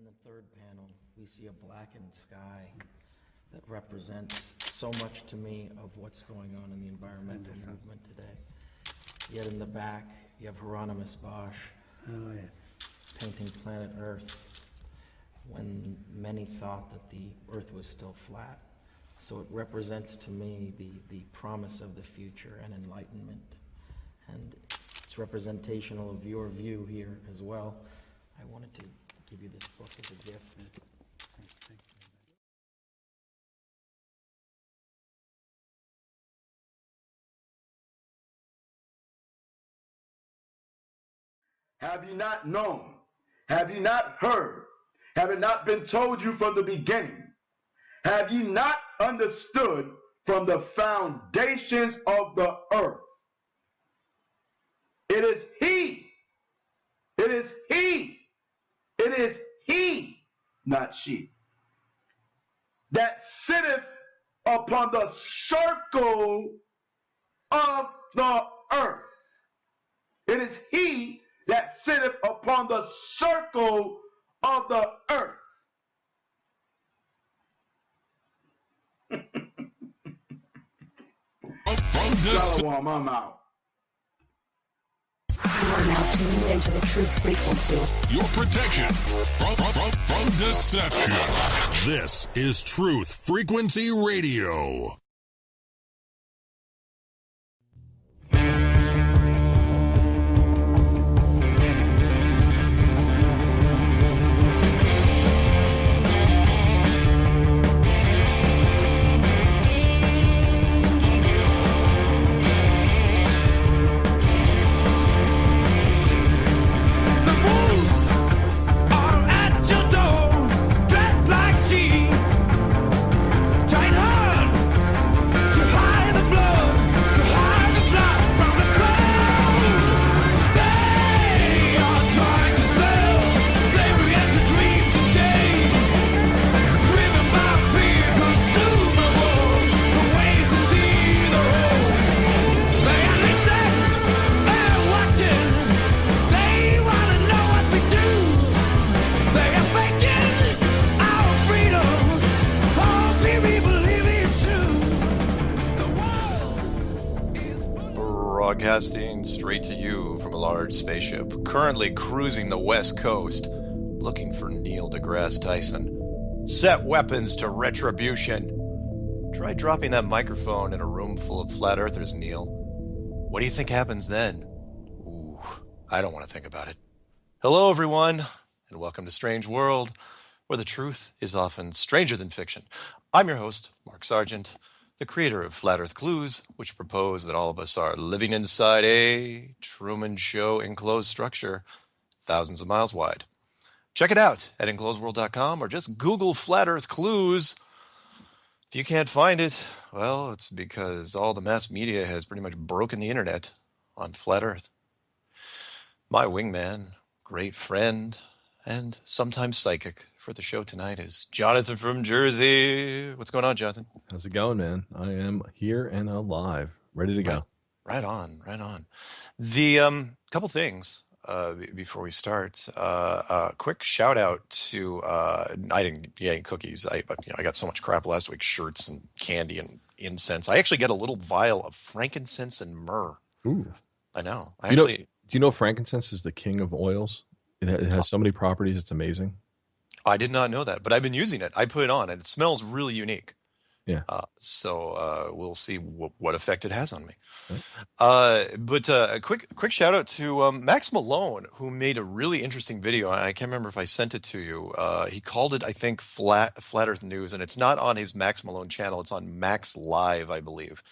In the third panel, we see a blackened sky that represents so much to me of what's going on in the environmental movement today. Yet in the back, you have Hieronymus Bosch painting planet Earth when many thought that the Earth was still flat. So it represents to me the promise of the future and enlightenment. And it's representational of your view here as well. I wanted to give you this book as a gift. Have you not known? Have you not heard? Have it not been told you from the beginning? Have you not understood from the foundations of the earth? It is he. It is he. It is he, not she, that sitteth upon the circle of the earth. It is he that sitteth upon the circle of the earth. Shalom, I'm out. You are now tuned into the truth frequency. Your protection from deception. This is Truth Frequency Radio. Broadcasting straight to you from a large spaceship, currently cruising the west coast, looking for Neil deGrasse Tyson. Set weapons to retribution. Try dropping that microphone in a room full of flat earthers, Neil. What do you think happens then? Ooh, I don't want to think about it. Hello, everyone, and welcome to Strange World, where the truth is often stranger than fiction. I'm your host, Mark Sargent, the creator of Flat Earth Clues, which propose that all of us are living inside a Truman Show enclosed structure, thousands of miles wide. Check it out at enclosedworld.com or just Google Flat Earth Clues. If you can't find it, well, it's because all the mass media has pretty much broken the internet on Flat Earth. My wingman, great friend, and sometimes psychic for the show tonight is Johnathan from Jersey. What's going on, Johnathan? How's it going, man? I am here and alive, ready to go. Right on. The couple things before we start. Quick shout out to I didn't get any cookies. I got so much crap last week: shirts and candy and incense. I actually got a little vial of frankincense and myrrh. Ooh, I know. Do you know frankincense is the king of oils? It has so many properties. It's amazing. I did not know that, but I've been using it. I put it on, and it smells really unique. Yeah. So we'll see what effect it has on me. Right. But a quick shout out to Max Malone, who made a really interesting video. I can't remember if I sent it to you. He called it, I think, Flat Earth News, and it's not on his Max Malone channel. It's on Max Live, I believe,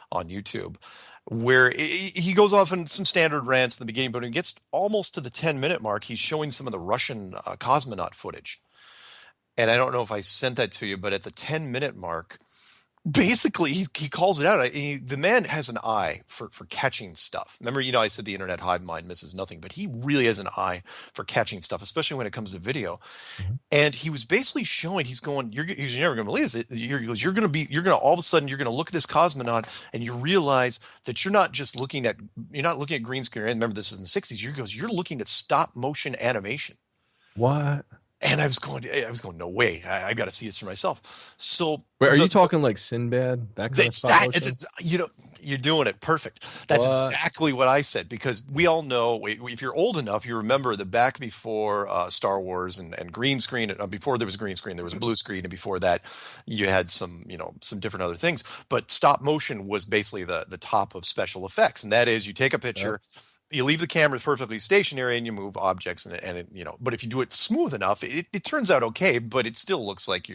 on YouTube, where he goes off in some standard rants in the beginning, but when he gets almost to the 10-minute mark, he's showing some of the Russian cosmonaut footage. And I don't know if I sent that to you, but at the 10-minute mark, basically he calls it out. The man has an eye for catching stuff. Remember, I said the internet hive mind misses nothing, but he really has an eye for catching stuff, especially when it comes to video. Mm-hmm. And he was basically showing, you're never going to believe this. You're going to all of a sudden, you're going to look at this cosmonaut and you realize that you're not looking at green screen. And remember, this is in the 60s. You're looking at stop motion animation. What? And I was going, no way. I got to see this for myself. So, Wait, are you talking like Sinbad? That kind of stop motion? it's you're doing it perfect. That's What? exactly what I said, because we all know, if you're old enough, you remember that back before Star Wars and green screen, before there was green screen, there was blue screen, and before that, you had some different other things. But stop motion was basically the top of special effects, and that is you take a picture. Yep. You leave the camera perfectly stationary and you move objects but if you do it smooth enough, it turns out okay, but it still looks like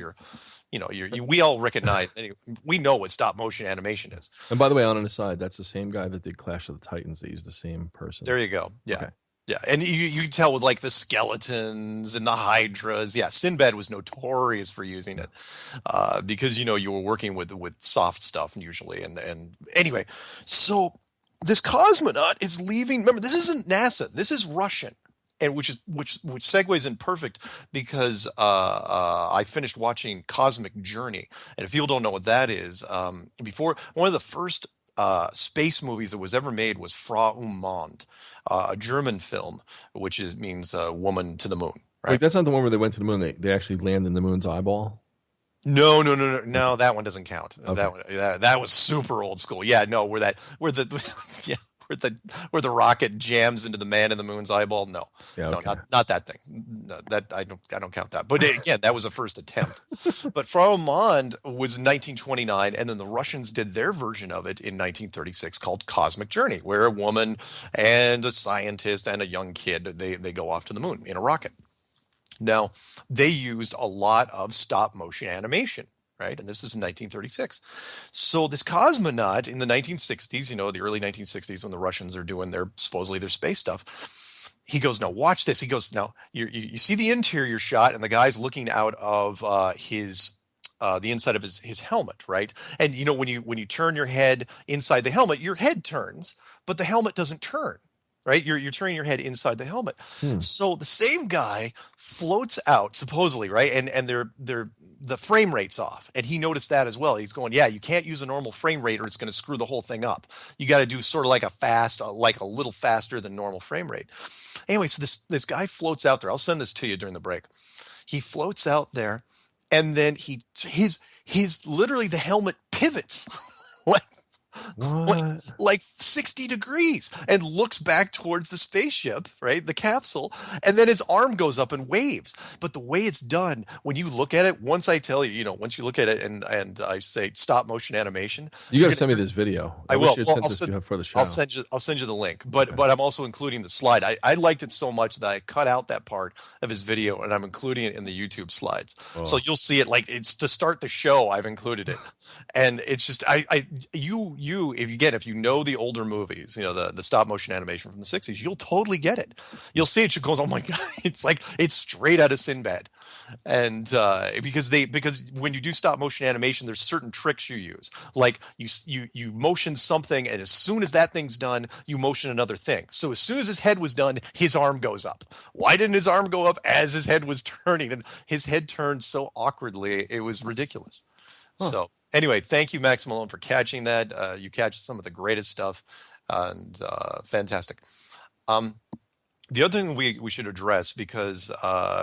we all recognize, we know what stop motion animation is. And by the way, on an aside, that's the same guy that did Clash of the Titans. They used the same person. There you go. Yeah. Okay. Yeah. And you can tell with like the skeletons and the hydras. Yeah. Sinbad was notorious for using it because, you were working with soft stuff usually. And anyway, so this cosmonaut is leaving. Remember, this isn't NASA. This is Russian, and which segues in perfect because I finished watching Cosmic Journey, and if people don't know what that is, before one of the first space movies that was ever made was Frau Mond, a German film, which means woman to the moon. Right? Wait, that's not the one where they went to the moon. They actually landed in the moon's eyeball. No, that one doesn't count. Okay. That was super old school. Yeah, no, where the rocket jams into the man in the moon's eyeball. No, yeah, okay. No, not that thing. No, that I don't count that. But again, that was a first attempt. But Frau Mond was 1929, and then the Russians did their version of it in 1936 called Cosmic Journey, where a woman and a scientist and a young kid they go off to the moon in a rocket. Now, they used a lot of stop motion animation, right? And this is in 1936. So this cosmonaut in the 1960s, the early 1960s, when the Russians are doing supposedly their space stuff, he goes, now watch this. He goes, now you see the interior shot, and the guy's looking out of the inside of his helmet, right? And when you turn your head inside the helmet, your head turns, but the helmet doesn't turn. Right, you're turning your head inside the helmet. So the same guy floats out supposedly, right, and the frame rate's off, and he noticed that as well. He's going, yeah, you can't use a normal frame rate, or it's going to screw the whole thing up. You got to do sort of like a little faster than normal frame rate. Anyway, so this guy floats out there. I'll send this to you during the break. He floats out there, and then his literally the helmet pivots. like 60 degrees and looks back towards the spaceship, right? The capsule. And then his arm goes up and waves. But the way it's done, when you look at it, once I tell you, once you look at it and I say stop motion animation. You got to send me this video. I will. For the show. I'll send you the link. But I'm also including the slide. I liked it so much that I cut out that part of his video and I'm including it in the YouTube slides. Oh. So you'll see it like it's to start the show. I've included it. And it's just if you know the older movies, the stop motion animation from the 60s, you'll totally get it. You'll see it. She goes, oh my God, it's like it's straight out of Sinbad. And because when you do stop motion animation, there's certain tricks you use. Like you motion something, and as soon as that thing's done, you motion another thing. So as soon as his head was done, his arm goes up. Why didn't his arm go up as his head was turning? And his head turned so awkwardly, it was ridiculous. Huh. So anyway, thank you, Max Malone, for catching that. You catch some of the greatest stuff, and fantastic. The other thing we should address, because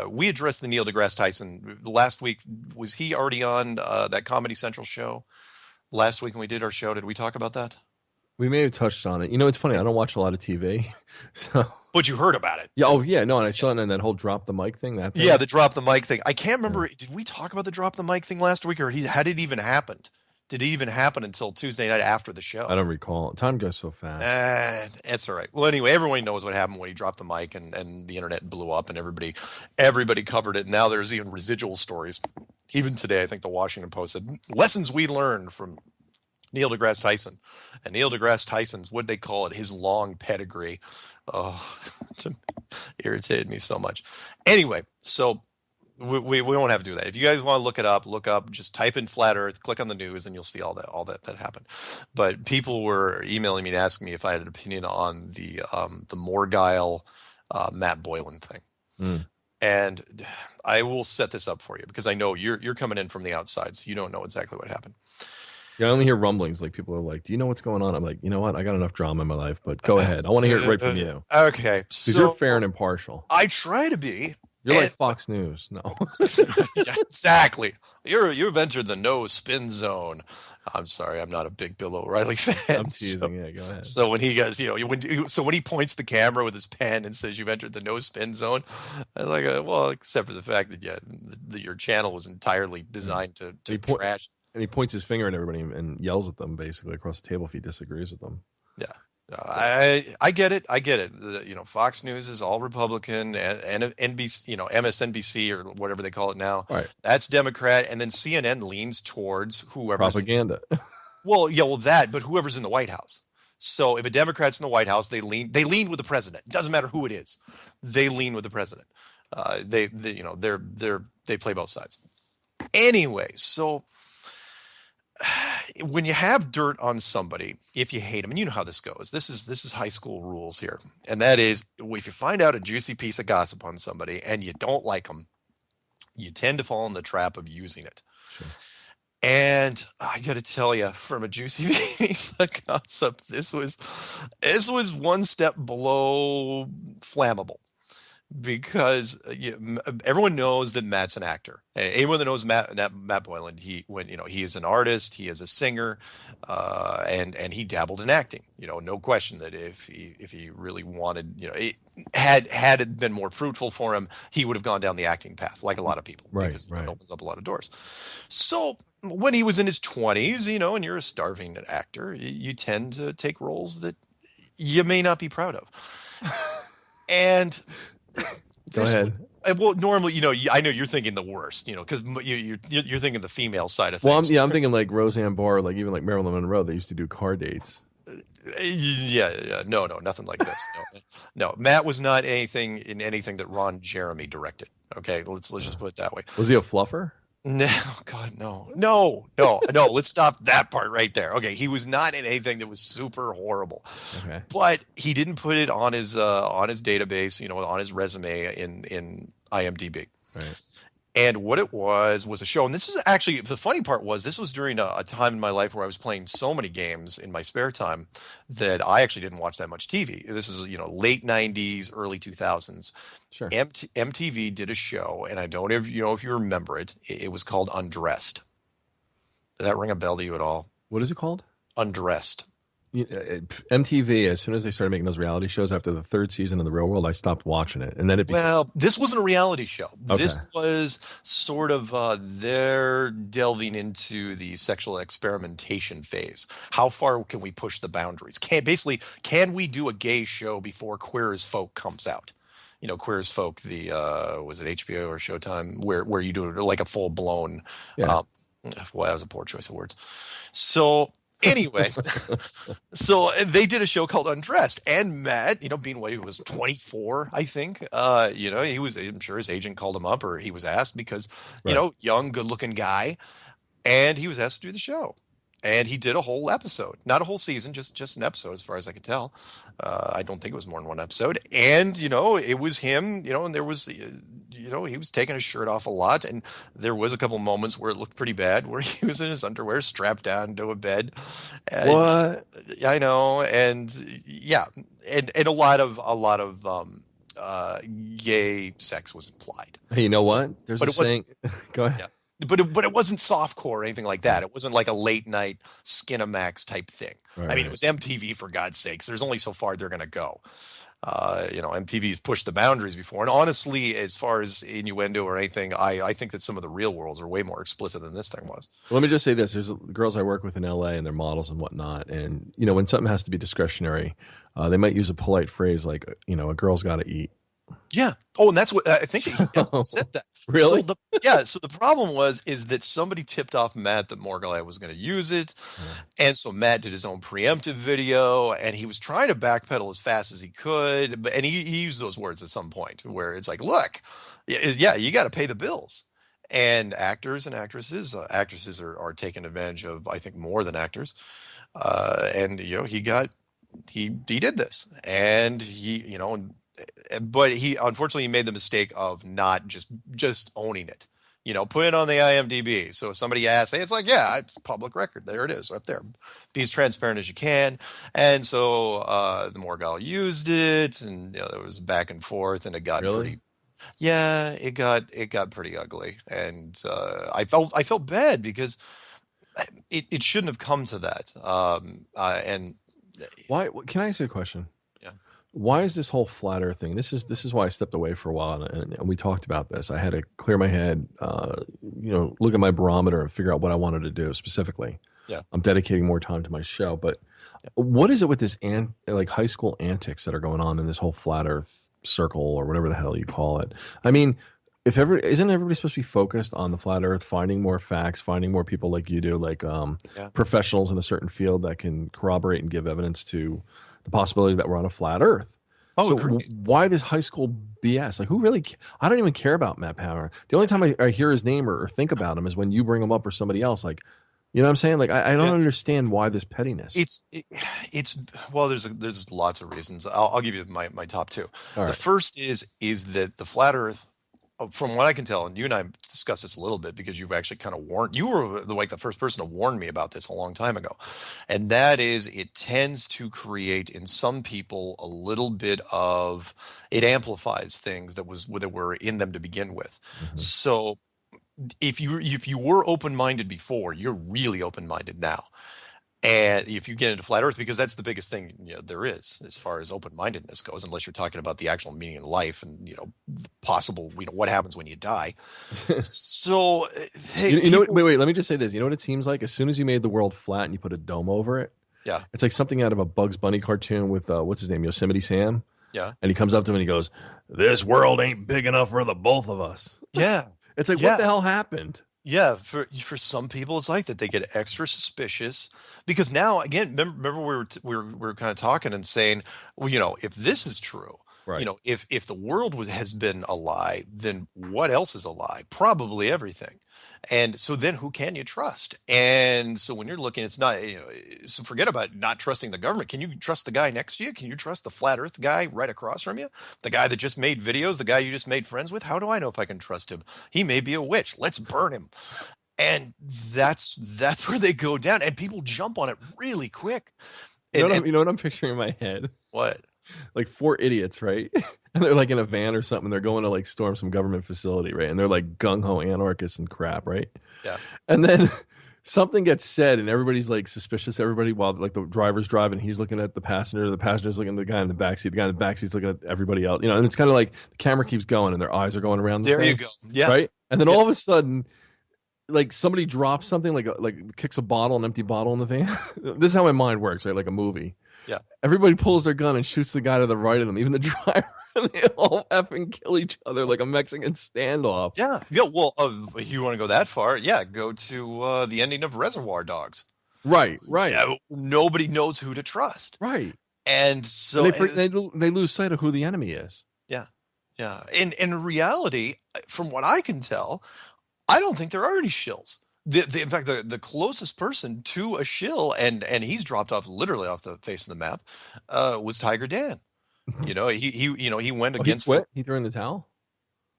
we addressed the Neil deGrasse Tyson last week. Was he already on that Comedy Central show last week when we did our show? Did we talk about that? We may have touched on it. It's funny. I don't watch a lot of TV, so. But you heard about it. Yeah. Oh, yeah. No, and I saw it in that whole drop the mic thing. That thing. Yeah, the drop the mic thing. I can't remember. Yeah. Did we talk about the drop the mic thing last week, or had it even happened? Did it even happen until Tuesday night after the show? I don't recall. Time goes so fast. It's all right. Well, anyway, everyone knows what happened when he dropped the mic and the internet blew up and everybody covered it. Now there's even residual stories. Even today, I think the Washington Post said, lessons we learned from Neil deGrasse Tyson. And Neil deGrasse Tyson's, what'd they call it? His long pedigree. Oh, it irritated me so much. Anyway, so we won't have to do that. If you guys want to look up, just type in flat Earth, click on the news, and you'll see all that happened. But people were emailing me and asking me if I had an opinion on the Morgile Matt Boylan thing. And I will set this up for you because I know you're coming in from the outside, so you don't know exactly what happened. Yeah, I only hear rumblings. Like people are like, "Do you know what's going on?" I'm like, "You know what? I got enough drama in my life, but go ahead. I want to hear it right from you." Okay, because you're fair and impartial. I try to be. You're like Fox News. No. Yeah, exactly. You've entered the no spin zone. I'm sorry, I'm not a big Bill O'Reilly fan. I'm teasing. Yeah, go ahead. So when he goes, when he points the camera with his pen and says you've entered the no spin zone, I was like, well, except for the fact that your channel was entirely designed to trash. And he points his finger at everybody and yells at them basically across the table if he disagrees with them. Yeah. I get it. Fox News is all Republican, and NBC, MSNBC or whatever they call it now. Right. That's Democrat, and then CNN leans towards whoever propaganda. Well, that, but whoever's in the White House. So if a Democrat's in the White House, they lean with the president. It doesn't matter who it is. They lean with the president. They play both sides. Anyway, so when you have dirt on somebody, if you hate them, and you know how this goes, this is high school rules here, and that is, if you find out a juicy piece of gossip on somebody and you don't like them, you tend to fall in the trap of using it. Sure. And I got to tell you, from a juicy piece of gossip, this was one step below flammable. Because everyone knows that Matt's an actor. Anyone that knows Matt Boylan, he is an artist, he is a singer, and he dabbled in acting. No question that if he really wanted, had it been more fruitful for him, he would have gone down the acting path, like a lot of people, because it opens up a lot of doors. So when he was in his 20s, and you're a starving actor, you tend to take roles that you may not be proud of, and. Go ahead. Well, normally, I know you're thinking the worst, because you're thinking the female side of things. Well, I'm thinking like Roseanne Barr, like even like Marilyn Monroe. They used to do car dates. Yeah. No, nothing like this. No. Matt was not anything that Ron Jeremy directed. Okay, let's just put it that way. Was he a fluffer? No, God, no. Let's stop that part right there. Okay, he was not in anything that was super horrible. Okay, but he didn't put it on his database, on his resume in IMDb. Right. And what it was a show. And this is actually, the funny part was, this was during a time in my life where I was playing so many games in my spare time that I actually didn't watch that much TV. This was, late 90s, early 2000s. Sure. MTV did a show, and I don't know if you remember it. It was called Undressed. Does that ring a bell to you at all? What is it called? Undressed. MTV, as soon as they started making those reality shows after the third season of The Real World, I stopped watching it. And then this wasn't a reality show. Okay. This was sort of their delving into the sexual experimentation phase. How far can we push the boundaries? Can we do a gay show before Queer as Folk comes out? Queer as Folk, was it HBO or Showtime, where you do like a full blown. Yeah. That was a poor choice of words. So. Anyway, so they did a show called Undressed, and Matt, being what he was 24, I think, I'm sure his agent called him up, or he was asked because, young, good-looking guy, and he was asked to do the show. And he did a whole episode, not a whole season, just an episode, as far as I could tell. I don't think it was more than one episode. And, it was him, and there was, he was taking his shirt off a lot. And there was a couple moments where it looked pretty bad, where he was in his underwear strapped down to a bed. And, what? I know. And yeah. And a lot of gay sex was implied. Hey, you know what? There's a saying. Go ahead. Yeah. But it wasn't softcore or anything like that. It wasn't like a late night Skinamax type thing. Right, I mean, it was MTV, for God's sakes. There's only so far they're going to go. MTV's pushed the boundaries before. And honestly, as far as innuendo or anything, I think that some of the real worlds are way more explicit than this thing was. Well, let me just say this. There's girls I work with in LA and they're models and whatnot. And, when something has to be discretionary, they might use a polite phrase like, a girl's got to eat. Yeah. Oh, and that's what I think he said that. Really? So the problem is that somebody tipped off Matt that Morgulai was going to use it. And so Matt did his own preemptive video, and he was trying to backpedal as fast as he could. And he used those words at some point where it's like, look, yeah, you got to pay the bills. And actors and actresses are taking advantage of, I think, more than actors. And, he did this, and but he unfortunately made the mistake of not just owning it, put it on the IMDb. So if somebody asks, hey, it's like, yeah, it's public record. There it is right there. Be as transparent as you can. And so the Morgal used it, and there was back and forth, and it got really? Yeah, it got pretty ugly, and I felt bad because it shouldn't have come to that. And Why? Can I ask you a question? yeah, Why is this whole flat Earth thing? This is why I stepped away for a while, and we talked about this. I had to clear my head, look at my barometer and figure out what I wanted to do specifically. yeah. I'm dedicating more time to my show, but what is it with this like high school antics that are going on in this whole flat Earth circle or whatever the hell you call it? I mean, isn't everybody supposed to be focused on the flat Earth, finding more facts, finding more people like you do, like Yeah. professionals in a certain field that can corroborate and give evidence to the possibility that we're on a flat Earth? Oh, So agreed. why this high school BS? Like, who really? I don't even care about Matt Power. The only time I hear his name or think about him is when you bring him up or somebody else. Like, you know what I'm saying? Like, I don't Yeah. understand why this pettiness. It's well, there's lots of reasons. I'll give you my top two. All The right. first is that the flat Earth, from what I can tell, and you and I discussed this a little bit because you've actually kind of you were the first person to warn me about this a long time ago, and that is it tends to create in some people a little bit of it amplifies things that were in them to begin with. Mhm. So if you were open-minded before, you're really open-minded now. And if you get into flat Earth, because that's the biggest thing there is as far as open-mindedness goes, unless you're talking about the actual meaning of life and the possible what happens when you die. So hey, Wait. Let me just say this. You know what it seems like? As soon as you made the world flat and you put a dome over it, yeah, it's like something out of a Bugs Bunny cartoon with what's his name, Yosemite Sam, yeah, and he comes up to him and he goes, "This world ain't big enough for the both of us." yeah, It's like, yeah. what the hell happened? Yeah, for some people it's like that. They get extra suspicious because now again, remember we were kind of talking and saying, well, if this is true, Right. if the world has been a lie, then what else is a lie? Probably everything. And so then who can you trust? And so when you're looking, it's not, so forget about not trusting the government. Can you trust the guy next to you? Can you trust the flat earth guy right across from you? The guy that just made videos, the guy you just made friends with? How do I know if I can trust him? He may be a witch. Let's burn him. And that's where they go down, and people jump on it really quick. You know what I'm picturing in my head? What? Like four idiots, right? And they're like in a van or something. They're going to like storm some government facility, right? And they're like gung ho anarchists and crap, right? Yeah. And then something gets said, and everybody's like suspicious. Everybody, while like the driver's driving, he's looking at the passenger's looking at the guy in the backseat. The guy in the backseat's looking at everybody else. And it's kind of like the camera keeps going, and their eyes are going around. There you go. Yeah. Right. And then all of a sudden, like somebody drops something, like kicks a bottle, an empty bottle in the van. This is how my mind works, right? Like a movie. Yeah. Everybody pulls their gun and shoots the guy to the right of them, even the driver. And they all effing kill each other like a Mexican standoff. Yeah. Yeah. Well, if you want to go that far, yeah, go to the ending of Reservoir Dogs. Right. Yeah, nobody knows who to trust. Right. And so And they lose sight of who the enemy is. Yeah. Yeah. And in reality, from what I can tell, I don't think there are any shills. In fact, the closest person to a shill, and he's dropped off literally off the face of the map, was Tiger Dan. He went against. He quit? He threw in the towel?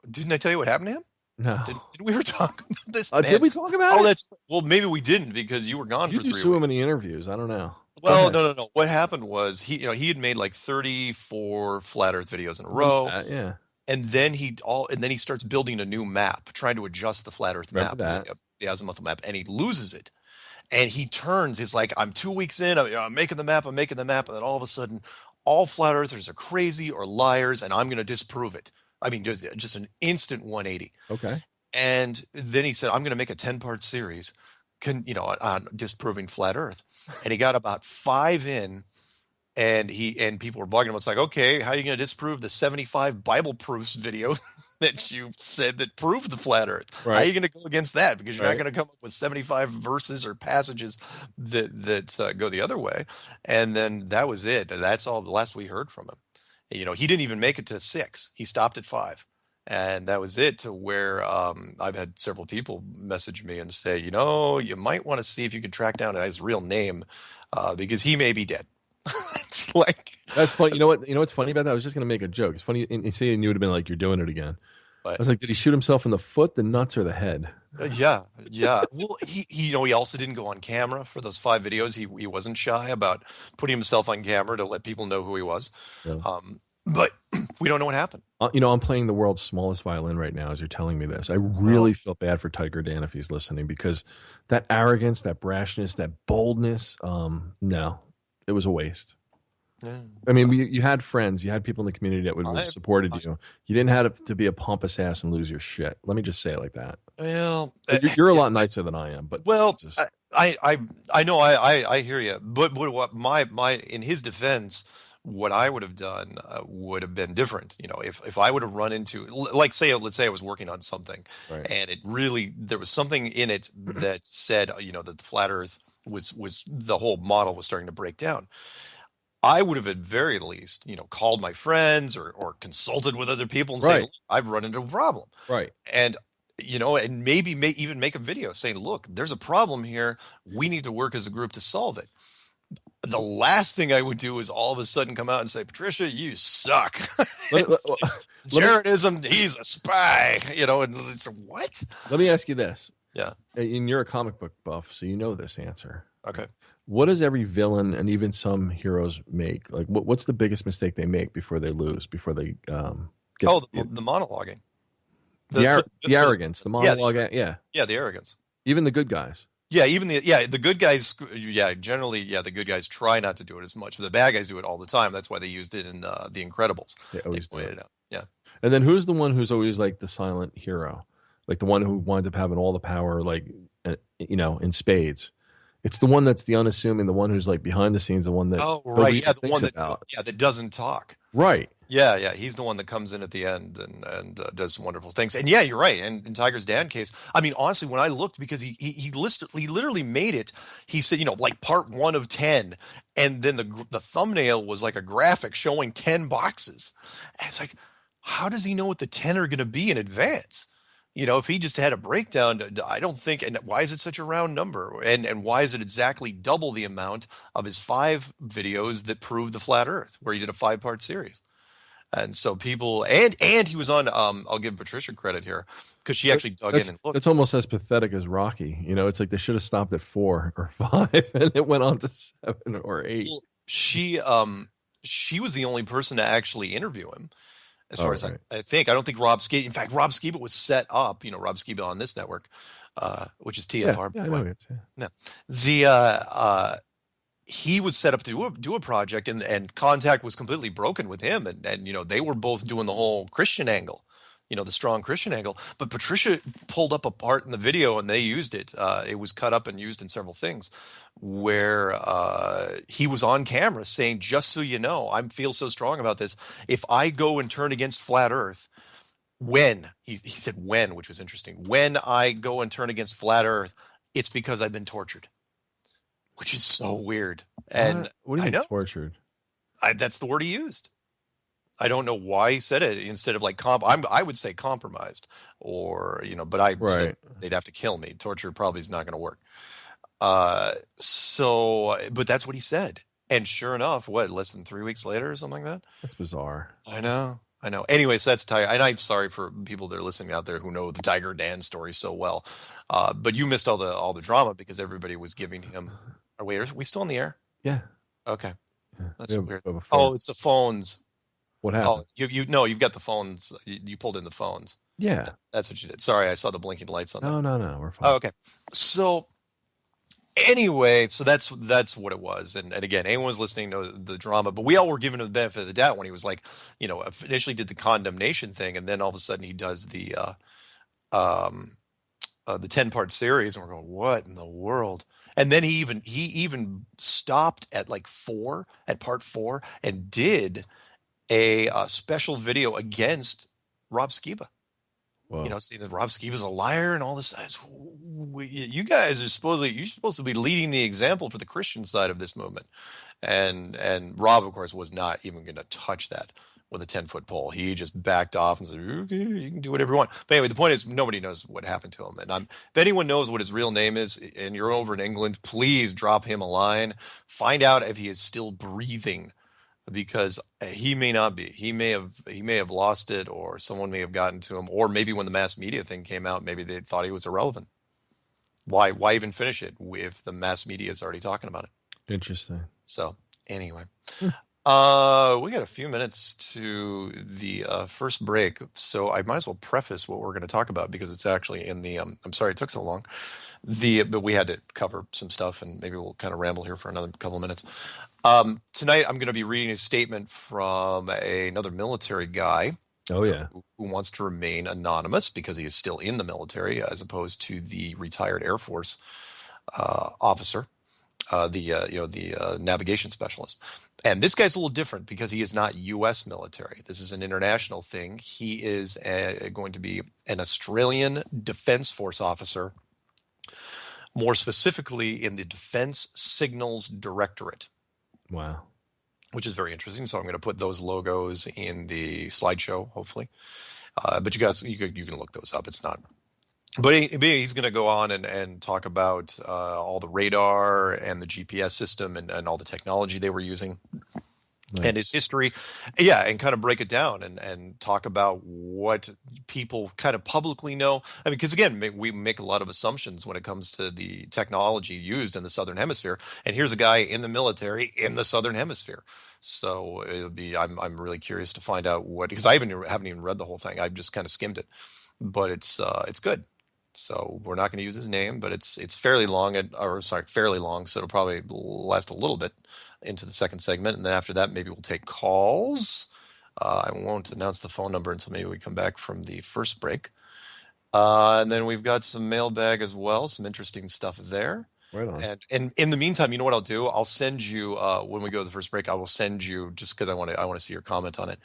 Didn't I tell you what happened to him? No. Did we ever talk about this? Did we talk about it? Maybe we didn't because you were gone for 3 weeks. You do so many interviews. I don't know. Well, no. What happened was he had made like 34 flat Earth videos in a row. Yeah. And then he starts building a new map, trying to adjust the flat Earth map, the azimuthal map, and he loses it. And he turns. He's like, "I'm 2 weeks in. I'm making the map. And then all of a sudden, all flat Earthers are crazy or liars, and I'm going to disprove it." I mean, just an instant 180. Okay. And then he said, "I'm going to make a 10-part series, on disproving flat Earth." And he got about 5 in. And people were bugging him. It's like, okay, how are you going to disprove the 75 Bible proofs video that you said that proved the flat Earth? Right. How are you going to go against that? Because you're not going to come up with 75 verses or passages that go the other way. And then that was it. That's all the last we heard from him. He didn't even make it to 6. He stopped at 5. And that was it, to where I've had several people message me and say, you might want to see if you could track down his real name because he may be dead. It's like, that's funny. You know what's funny about that? I was just going to make a joke. It's funny. And say you would have been like, "You're doing it again." I was like, did he shoot himself in the foot, the nuts, or the head? Yeah. Well, he also didn't go on camera for those 5 videos. He wasn't shy about putting himself on camera to let people know who he was. Yeah. But We don't know what happened. I'm playing the world's smallest violin right now as you're telling me this. I really feel bad for Tiger Dan if he's listening, because that arrogance, that brashness, that boldness, no, it was a waste. Yeah. I mean, you had friends, you had people in the community that would have supported you. You didn't have to be a pompous ass and lose your shit. Let me just say it like that. Well, you're a lot nicer than I am, but I know I hear you, but what my in his defense, what I would have done would have been different. If I would have run into, let's say I was working on something, right. and there was something in it that said, that the flat Earth was the whole model was starting to break down. I would have at very least, called my friends or consulted with other people and say, I've run into a problem. Right. And, and maybe even make a video saying, look, there's a problem here. We need to work as a group to solve it. The last thing I would do is all of a sudden come out and say, Patricia, you suck. Johnathan, he's a spy, and it's what? Let me ask you this. Yeah. And you're a comic book buff, so you know this answer. Okay. What does every villain and even some heroes make? Like, what's the biggest mistake they make before they lose, before they get... the monologuing. The arrogance, the monologue, yeah, the arrogance. Even the good guys. Yeah, even the good guys. Yeah, generally, the good guys try not to do it as much, but the bad guys do it all the time. That's why they used it in The Incredibles. They always pointed it out. Yeah. And then who's the one who's always like the silent hero, like the one who winds up having all the power, like in spades? It's the one that's the unassuming, the one who's like behind the scenes, the one that the one about. that doesn't talk. Right. Yeah, he's the one that comes in at the end and does wonderful things. And yeah, you're right. And in Tiger's Dan case, I mean, honestly, when I looked, because he literally made it. He said, like part 1 of 10, and then the thumbnail was like a graphic showing 10 boxes. And it's like, how does he know what the 10 are going to be in advance? If he just had a breakdown, I don't think. And why is it such a round number? And why is it exactly double the amount of his 5 videos that prove the flat Earth, where he did a 5-part series? And so people, and he was on, I'll give Patricia credit here, because she actually dug in and looked. It's almost as pathetic as Rocky. It's like they should have stopped at 4 or 5 and it went on to 7 or 8. Well, she was the only person to actually interview him. As far as I think, I don't think Rob Skiba. In fact, Rob Skiba was set up. Rob Skiba on this network, which is TFR. Yeah, I know it, yeah. No, he was set up to do a project, and contact was completely broken with him, and they were both doing the whole Christian angle, the strong Christian angle. But Patricia pulled up a part in the video, and they used it. It was cut up and used in several things, where he was on camera saying, just so you know, I feel so strong about this. If I go and turn against flat Earth, he said when, which was interesting. When I go and turn against flat Earth, it's because I've been tortured, which is so weird. And what do you mean tortured? That's the word he used. I don't know why he said it instead of like I would say compromised, or but I said they'd have to kill me. Torture probably is not going to work. But that's what he said. And sure enough, less than 3 weeks later or something like that? That's bizarre. I know. Anyway, so that's Tiger. And I'm sorry for people that are listening out there who know the Tiger Dan story so well. But you missed all the drama because everybody was giving him. Are we still in the air? Yeah. Okay. Yeah. That's weird. Oh, it's the phones. What happened? Oh, you've got the phones. You pulled in the phones. Yeah. That's what you did. Sorry, I saw the blinking lights on that. No, we're fine. Oh, okay. So anyway, so that's what it was. And again, anyone who's listening knows the drama, but we all were given the benefit of the doubt when he was like, initially did the condemnation thing, and then all of a sudden he does the 10-part series, and we're going, what in the world? And then he even stopped at part 4, and did a special video against Rob Skiba. Whoa. Saying that Rob Skiba's a liar and all this. You guys are supposed to be leading the example for the Christian side of this movement. And Rob, of course, was not even going to touch that with a 10-foot pole. He just backed off and said, okay, you can do whatever you want. But anyway, the point is nobody knows what happened to him. And if anyone knows what his real name is and you're over in England, please drop him a line. Find out if he is still breathing, because he may not be. He may have lost it, or someone may have gotten to him, or maybe when the mass media thing came out, maybe they thought he was irrelevant. Why even finish it if the mass media is already talking about it? Interesting. So anyway, We got a few minutes to the first break, so I might as well preface what we're going to talk about because it's actually in the. I'm sorry it took so long. But we had to cover some stuff, and maybe we'll kind of ramble here for another couple of minutes. Tonight, I'm going to be reading a statement from another military guy. Oh yeah, Who wants to remain anonymous because he is still in the military, as opposed to the retired Air Force officer. The navigation specialist. And this guy's a little different because he is not U.S. military. This is an international thing. He is going to be an Australian Defence Force officer, more specifically in the Defence Signals Directorate. wow. Which is very interesting. So I'm going to put those logos in the slideshow, hopefully. But you guys, you can look those up. It's not. But he's going to go on and talk about all the radar and the GPS system and all the technology they were using. Nice. And his history. Yeah, and kind of break it down and talk about what people kind of publicly know. I mean, because again, we make a lot of assumptions when it comes to the technology used in the Southern Hemisphere. And here's a guy in the military in the Southern Hemisphere. So it would be, I'm really curious to find out because I haven't even read the whole thing. I've just kind of skimmed it. But it's good. So we're not going to use his name, but it's fairly long, fairly long. So it'll probably last a little bit into the second segment, and then after that, maybe we'll take calls. I won't announce the phone number until maybe we come back from the first break, and then we've got some mailbag as well, some interesting stuff there. Right on. And in the meantime, you know what I'll do? I'll send you when we go to the first break. I will send you, just because I want to see your comment on it,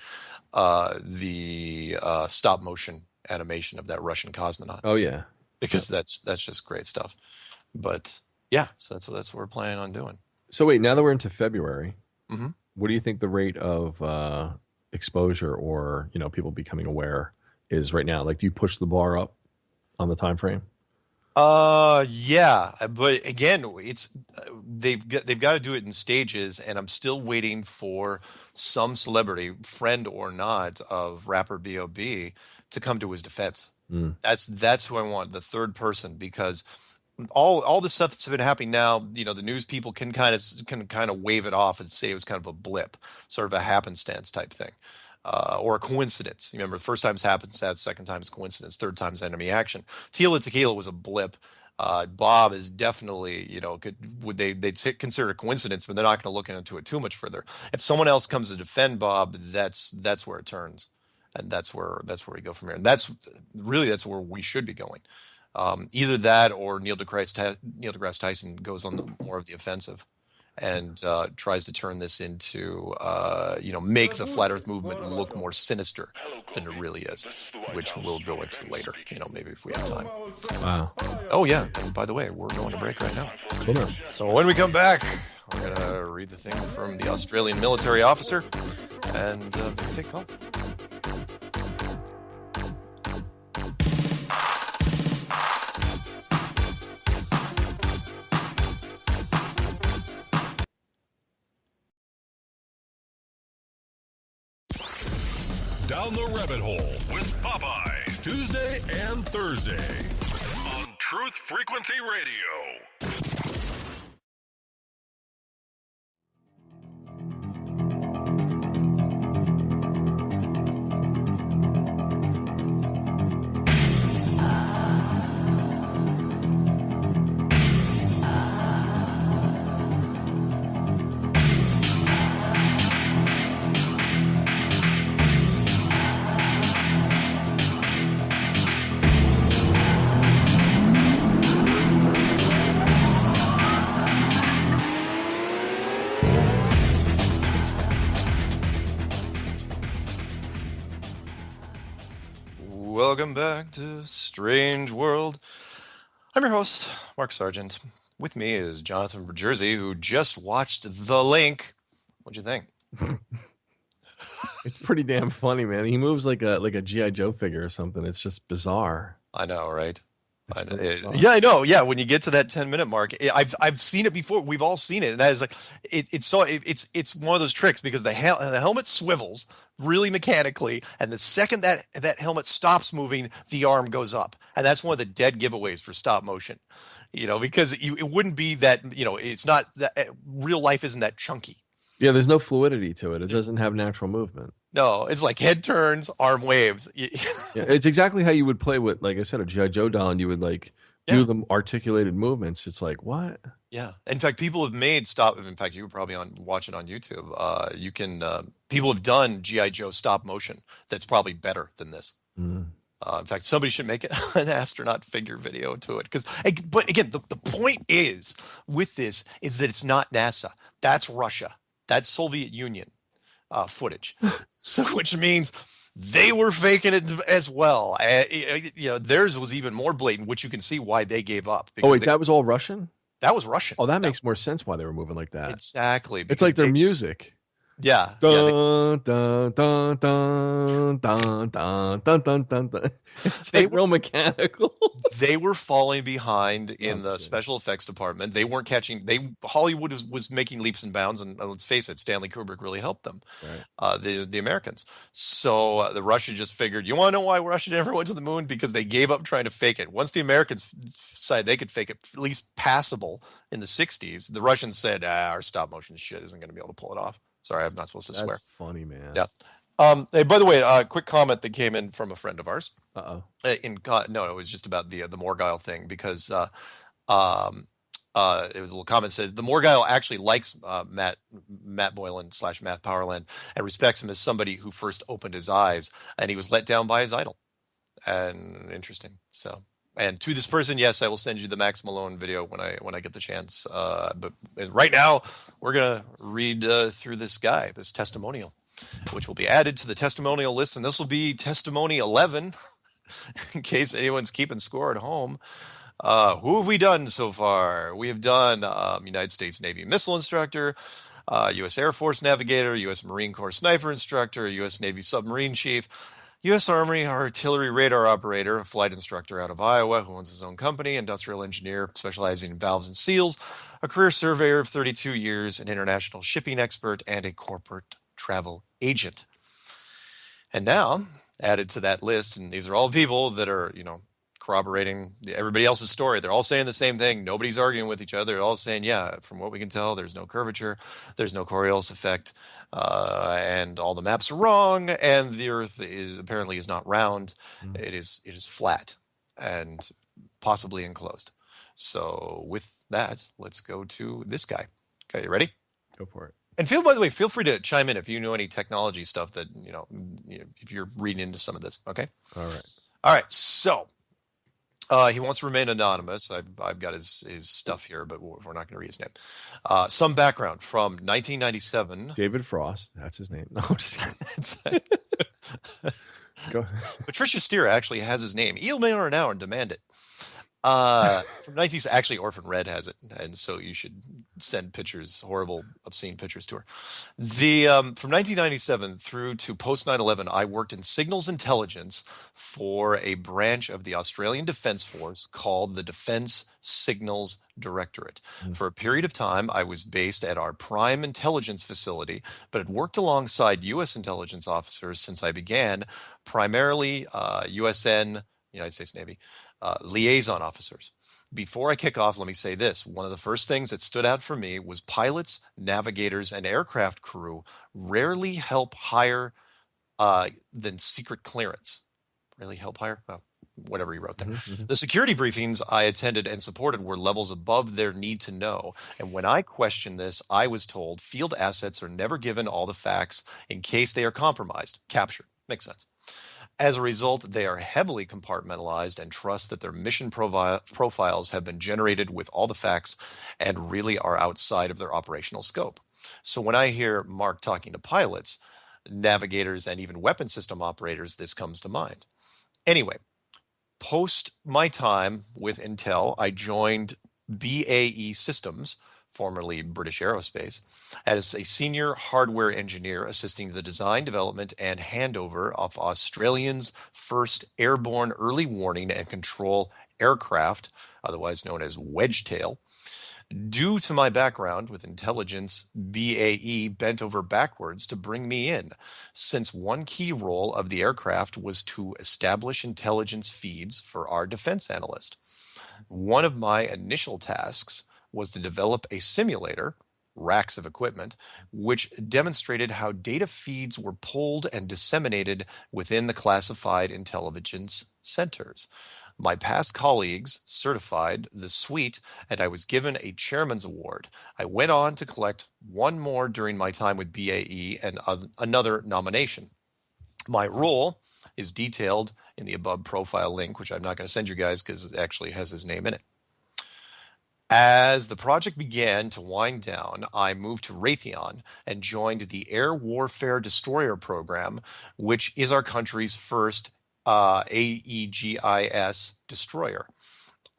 the stop motion animation of that Russian cosmonaut. Oh yeah. Because that's just great stuff. But yeah, so that's what we're planning on doing. So wait, now that we're into February, mm-hmm. What do you think the rate of exposure or people becoming aware is right now? Like, do you push the bar up on the time frame? Yeah, but again, it's they've got to do it in stages, and I'm still waiting for some celebrity, friend or not, of rapper B.O.B. to come to his defense. That's who I want, the third person, because all the stuff that's been happening now, the news people can kind of wave it off and say it was kind of a blip, sort of a happenstance type thing, or a coincidence. You remember, the first time's happenstance, second time's coincidence, third time's enemy action. Tila Tequila was a blip. Bob is definitely, they'd consider a coincidence, but they're not going to look into it too much further. If someone else comes to defend Bob, that's where it turns. And that's where we go from here. And that's where we should be going. Either that or Neil deGrasse Tyson goes on more of the offensive and tries to turn this into, make the flat Earth movement look more sinister than it really is, which we'll go into later, maybe if we have time. Wow. Oh, yeah. And by the way, we're going to break right now. Cool. So when we come back, we're going to read the thing from the Australian military officer and take calls. Down the Rabbit Hole with Popeye. Tuesday and Thursday on Truth Frequency Radio. Welcome back to Strange World. I'm your host, Mark Sargent. With me is Johnathan from Jersey, who just watched The Link. What'd you think? It's pretty damn funny, man. He moves like a G.I. Joe figure or something. It's just bizarre. I know, right? Bizarre. Yeah, I know. Yeah, when you get to that 10-minute mark, I've seen it before. We've all seen it, and that is like it's one of those tricks because the helmet swivels really mechanically, and the second that helmet stops moving, the arm goes up, and that's one of the dead giveaways for stop motion. Because it wouldn't be that. It's not that real life isn't that chunky. Yeah, there's no fluidity to it. It doesn't have natural movement. No, it's like head turns, arm waves. Yeah, it's exactly how you would play with, like I said, a G.I. Joe doll, and you would like do Yeah. the articulated movements. It's like, what? Yeah. In fact, people have made stop. In fact, you were probably watch it on YouTube. You can people have done GI Joe stop motion that's probably better than this. Mm. In fact, somebody should make an astronaut figure video to it. But again, the point is with this is that it's not NASA. That's Russia. That's Soviet Union footage. So, which means they were faking it as well. Theirs was even more blatant, which you can see why they gave up. Oh, wait, that was all Russian? That was Russian. Oh, that makes more sense why they were moving like that. Exactly. It's like their music. Yeah. Dun, dun, dun, dun, dun, dun, dun, dun, dun, dun. It's like real mechanical. They were falling behind in the special effects department. They weren't catching. Hollywood was making leaps and bounds, and let's face it, Stanley Kubrick really helped them. Right. The Americans. So the Russians just figured, you want to know why Russia never went to the moon? Because they gave up trying to fake it. Once the Americans decided they could fake it at least passable in the '60s, the Russians said, our stop motion shit isn't going to be able to pull it off. Sorry, I'm not supposed to swear. That's funny, man. Yeah. Hey, by the way, quick comment that came in from a friend of ours. Uh-oh. No, it was just about the Morgile thing, because it was a little comment that says the Morgile actually likes Matt Boylan / Matt Powerland and respects him as somebody who first opened his eyes, and he was let down by his idol. And interesting. So, and to this person, yes, I will send you the Max Malone video when I get the chance. But right now, we're gonna read through this testimonial, which will be added to the testimonial list, and this will be testimony 11, in case anyone's keeping score at home. Who have we done so far? We have done United States Navy missile instructor, U.S. Air Force navigator, U.S. Marine Corps sniper instructor, U.S. Navy submarine chief, U.S. Army artillery radar operator, a flight instructor out of Iowa who owns his own company, industrial engineer specializing in valves and seals, a career surveyor of 32 years, an international shipping expert, and a corporate travel agent. And now, added to that list, and these are all people that are, corroborating everybody else's story. They're all saying the same thing. Nobody's arguing with each other. They're all saying, yeah, from what we can tell, there's no curvature, there's no Coriolis effect, and all the maps are wrong, and the Earth is not round. It is flat and possibly enclosed. So with that, let's go to this guy. Okay, you ready? Go for it. And by the way, feel free to chime in if you know any technology stuff that, if you're reading into some of this. Okay. All right. So he wants to remain anonymous. I've got his stuff here, but we're not going to read his name. Some background from 1997. David Frost. That's his name. No, I'm just kidding. Go. Patricia Steer actually has his name. Email her now and demand it. From 19, actually Orphan Red has it, and so you should send pictures, horrible, obscene pictures to her. From 1997 through to post 9/11, I worked in signals intelligence for a branch of the Australian Defence Force called the Defence Signals Directorate. For a period of time, I was based at our prime intelligence facility, but had worked alongside U.S. intelligence officers since I began, primarily USN, United States Navy, liaison officers. Before I kick off, let me say this. One of the first things that stood out for me was pilots, navigators, and aircraft crew rarely help higher than secret clearance. Really help higher? Well, whatever he wrote there. The security briefings I attended and supported were levels above their need to know. And when I questioned this, I was told field assets are never given all the facts in case they are compromised, captured. Makes sense. As a result, they are heavily compartmentalized and trust that their mission profiles have been generated with all the facts and really are outside of their operational scope. So when I hear Mark talking to pilots, navigators, and even weapon system operators, this comes to mind. Anyway, post my time with Intel, I joined BAE Systems, formerly British Aerospace, as a senior hardware engineer assisting the design, development, and handover of Australia's first airborne early warning and control aircraft, otherwise known as Wedgetail. Due to my background with intelligence, BAE bent over backwards to bring me in, since one key role of the aircraft was to establish intelligence feeds for our defense analyst. One of my initial tasks was to develop a simulator racks of equipment, which demonstrated how data feeds were pulled and disseminated within the classified intelligence centers. My past colleagues certified the suite, and I was given a chairman's award. I went on to collect one more during my time with BAE and another nomination. My role is detailed in the above profile link, which I'm not going to send you guys because it actually has his name in it. As the project began to wind down, I moved to Raytheon and joined the Air Warfare Destroyer Program, which is our country's first AEGIS destroyer.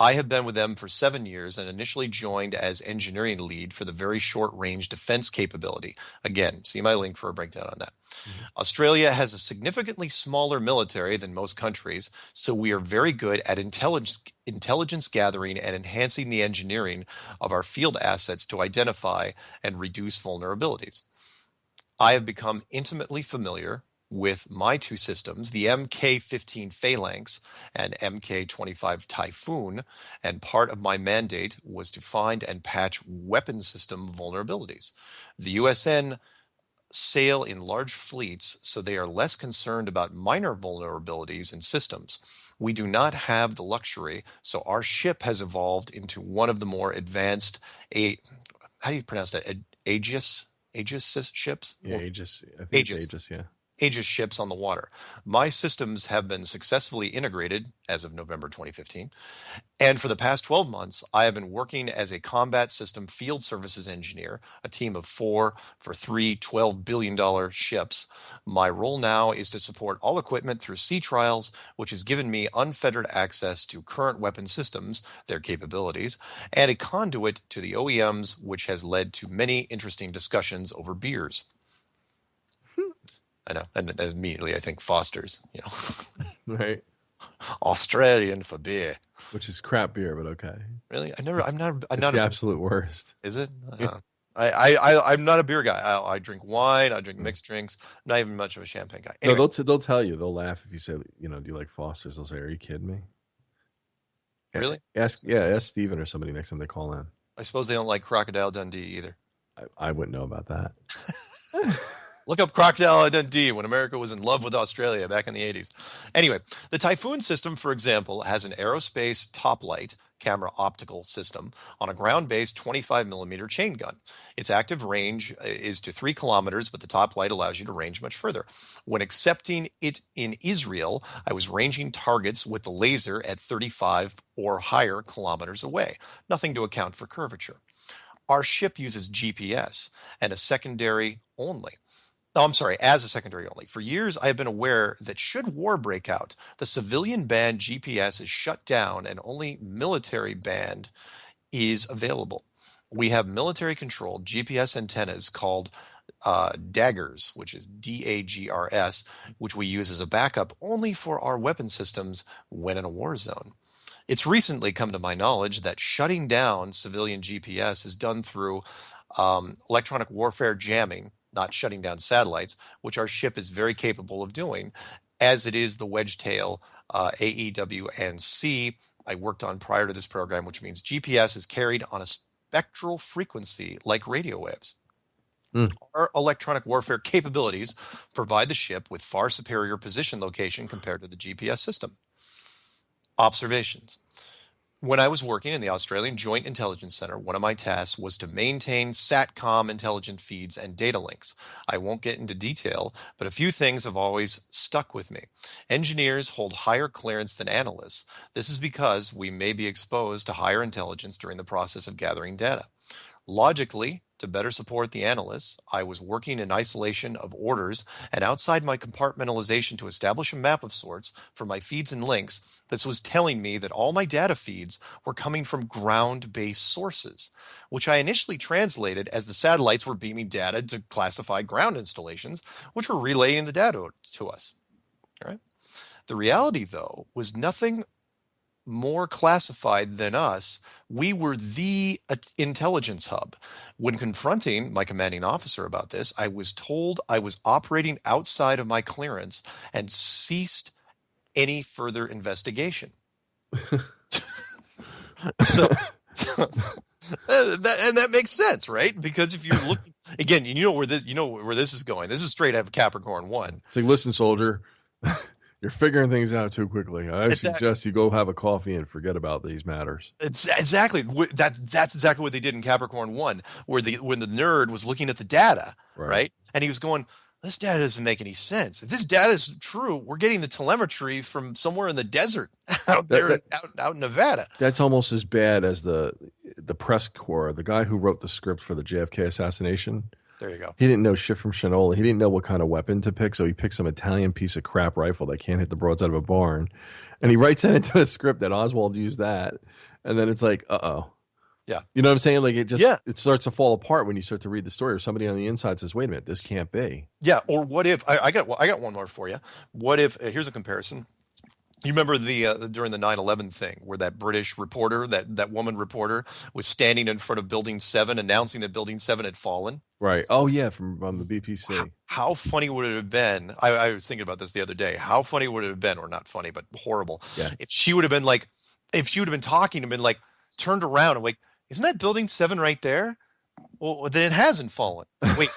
I have been with them for 7 years and initially joined as engineering lead for the very short-range defense capability. Again, see my link for a breakdown on that. Mm-hmm. Australia has a significantly smaller military than most countries, so we are very good at intelligence gathering and enhancing the engineering of our field assets to identify and reduce vulnerabilities. I have become intimately familiar with my two systems, the Mk-15 Phalanx and Mk-25 Typhoon, and part of my mandate was to find and patch weapon system vulnerabilities. The USN sail in large fleets, so they are less concerned about minor vulnerabilities in systems. We do not have the luxury, so our ship has evolved into one of the more advanced, how do you pronounce that? Aegis ships? Yeah, Aegis. I think Aegis. It's Aegis, yeah. Aegis ships on the water. My systems have been successfully integrated as of November 2015. And for the past 12 months, I have been working as a combat system field services engineer, a team of 4 for 3 $12 billion ships. My role now is to support all equipment through sea trials, which has given me unfettered access to current weapon systems, their capabilities, and a conduit to the OEMs, which has led to many interesting discussions over beers. I know, and immediately I think Foster's, Right. Australian for beer, Which is crap beer, but okay. Really, I'm It's not the absolute worst. Is it? I'm not a beer guy. I drink wine. I drink mixed drinks. I'm not even much of a champagne guy. Anyway. No, they'll tell you. They'll laugh if you say, do you like Foster's? They'll say, are you kidding me? Really? Ask Steven or somebody next time they call in. I suppose they don't like Crocodile Dundee either. I wouldn't know about that. Look up Crocodile Dundee when America was in love with Australia back in the 80s. Anyway, the Typhoon system, for example, has an aerospace top light camera optical system on a ground-based 25-millimeter chain gun. Its active range is to 3 kilometers, but the top light allows you to range much further. When accepting it in Israel, I was ranging targets with the laser at 35 or higher kilometers away, nothing to account for curvature. Our ship uses GPS and as a secondary only. For years, I have been aware that should war break out, the civilian band GPS is shut down and only military band is available. We have military-controlled GPS antennas called daggers, which is DAGRS, which we use as a backup only for our weapon systems when in a war zone. It's recently come to my knowledge that shutting down civilian GPS is done through electronic warfare jamming, not shutting down satellites, which our ship is very capable of doing, as it is the Wedgetail AEW&C I worked on prior to this program, which means GPS is carried on a spectral frequency like radio waves. Our electronic warfare capabilities provide the ship with far superior position location compared to the GPS system. Observations. When I was working in the Australian Joint Intelligence Center, one of my tasks was to maintain SATCOM intelligent feeds and data links. I won't get into detail, but a few things have always stuck with me. Engineers hold higher clearance than analysts. This is because we may be exposed to higher intelligence during the process of gathering data. Logically, to better support the analysts, I was working in isolation of orders and outside my compartmentalization to establish a map of sorts for my feeds and links. This was telling me that all my data feeds were coming from ground-based sources, which I initially translated as the satellites were beaming data to classified ground installations, which were relaying the data to us. All right? The reality, though, was nothing more classified than us. We were the intelligence hub. When confronting my commanding officer about this, I was told I was operating outside of my clearance and ceased any further investigation. And that makes sense, right? Because if you're looking again, you know where this is going. This is straight out of Capricorn 1. It's like, listen, soldier, you're figuring things out too quickly. I suggest you go have a coffee and forget about these matters. It's exactly that's exactly what they did in Capricorn 1, where when the nerd was looking at the data, right? And he was going, this data doesn't make any sense. If this data is true, we're getting the telemetry from somewhere in the desert out in Nevada. That's almost as bad as the press corps, the guy who wrote the script for the JFK assassination. There you go. He didn't know shit from shinola. He didn't know what kind of weapon to pick, so he picked some Italian piece of crap rifle that can't hit the broadside of a barn. And he writes that into the script that Oswald used that. And then it's like, uh-oh. Yeah. You know what I'm saying? Like, it starts to fall apart when you start to read the story, or somebody on the inside says, wait a minute, this can't be. Yeah. Or what if I got one more for you. What if here's a comparison. You remember during the 9/11 thing where that British reporter, that woman reporter, was standing in front of Building 7 announcing that Building 7 had fallen? Right. Oh, yeah, from the BPC. How funny would it have been? I was thinking about this the other day. How funny would it have been, or not funny, but horrible, if she would have been like, if she would have been talking and been like, turned around and like, isn't that Building 7 right there? Well, then it hasn't fallen. Wait.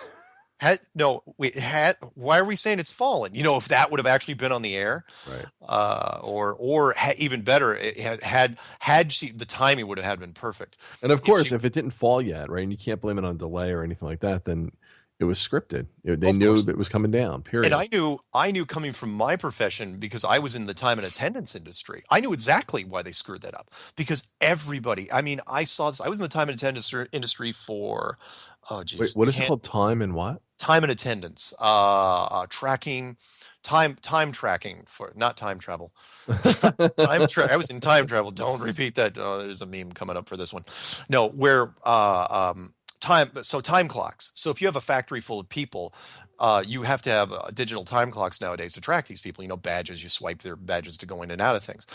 Why are we saying it's fallen? You know, if that would have actually been on the air, right? Even better, the timing would have been perfect. And of course, if it didn't fall yet, right, and you can't blame it on delay or anything like that, then it was scripted. They knew that it was coming down. Period. And I knew coming from my profession, because I was in the time and attendance industry. I knew exactly why they screwed that up, because everybody. I mean, I saw this. I was in the time and attendance industry for. Oh, geez. Wait, what is it called? Time and what? Time and attendance, tracking, time tracking for not time travel. I was in time travel. Don't repeat that. Oh, there's a meme coming up for this one. No, where time clocks. So if you have a factory full of people, you have to have digital time clocks nowadays to track these people. You know, badges. You swipe their badges to go in and out of things,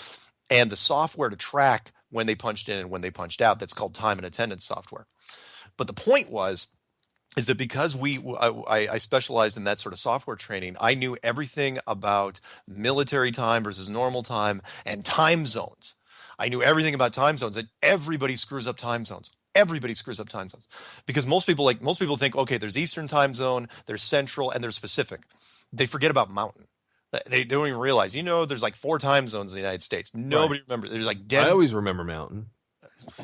and the software to track when they punched in and when they punched out. That's called time and attendance software. But the point is that because I specialized in that sort of software training, I knew everything about military time versus normal time and time zones. I knew everything about time zones, and everybody screws up time zones. Everybody screws up time zones because most people think, okay, there's Eastern time zone, there's Central, and there's Pacific. They forget about Mountain. They don't even realize, there's like 4 time zones in the United States. Nobody remembers. There's like I always remember Mountain.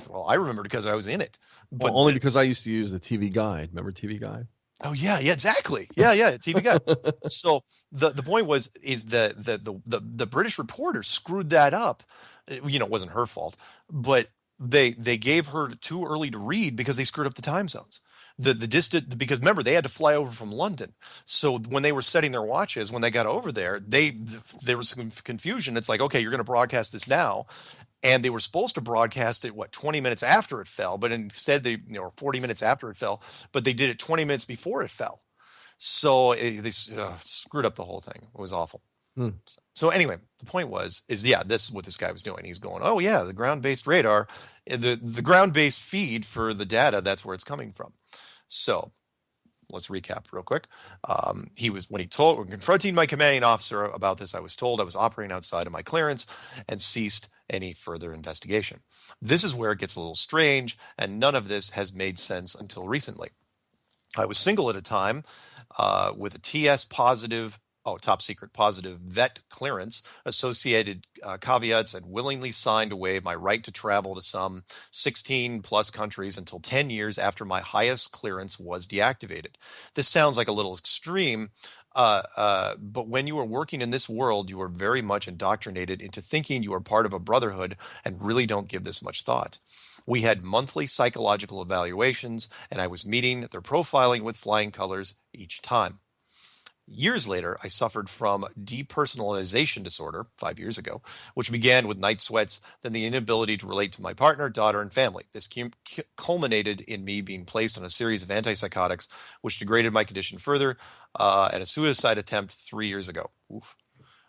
Well, I remember because I was in it. But only because I used to use the TV Guide. Remember TV Guide? Oh yeah, exactly. Yeah, TV Guide. So the point is the British reporter screwed that up. It wasn't her fault, but they gave her too early to read because they screwed up the time zones. Because remember, they had to fly over from London. So when they were setting their watches, when they got over there was some confusion. It's like, okay, you're going to broadcast this now. And they were supposed to broadcast it, 20 minutes after it fell, but instead or 40 minutes after it fell, but they did it 20 minutes before it fell. So they screwed up the whole thing. It was awful. So anyway, the point this is what this guy was doing. He's going, oh yeah, the ground-based radar, the ground-based feed for the data, that's where it's coming from. So let's recap real quick. When confronting my commanding officer about this, I was told I was operating outside of my clearance and ceased any further investigation. This is where it gets a little strange, and none of this has made sense until recently. I was single at a time with a TS positive, top secret positive vet clearance, associated caveats, and willingly signed away my right to travel to some 16 plus countries until 10 years after my highest clearance was deactivated. This sounds like a little extreme, but when you are working in this world, you are very much indoctrinated into thinking you are part of a brotherhood and really don't give this much thought. We had monthly psychological evaluations, and I was meeting their profiling with flying colors each time. Years later, I suffered from depersonalization disorder 5 years ago, which began with night sweats, then the inability to relate to my partner, daughter, and family. This culminated in me being placed on a series of antipsychotics, which degraded my condition further, and a suicide attempt 3 years ago. Oof.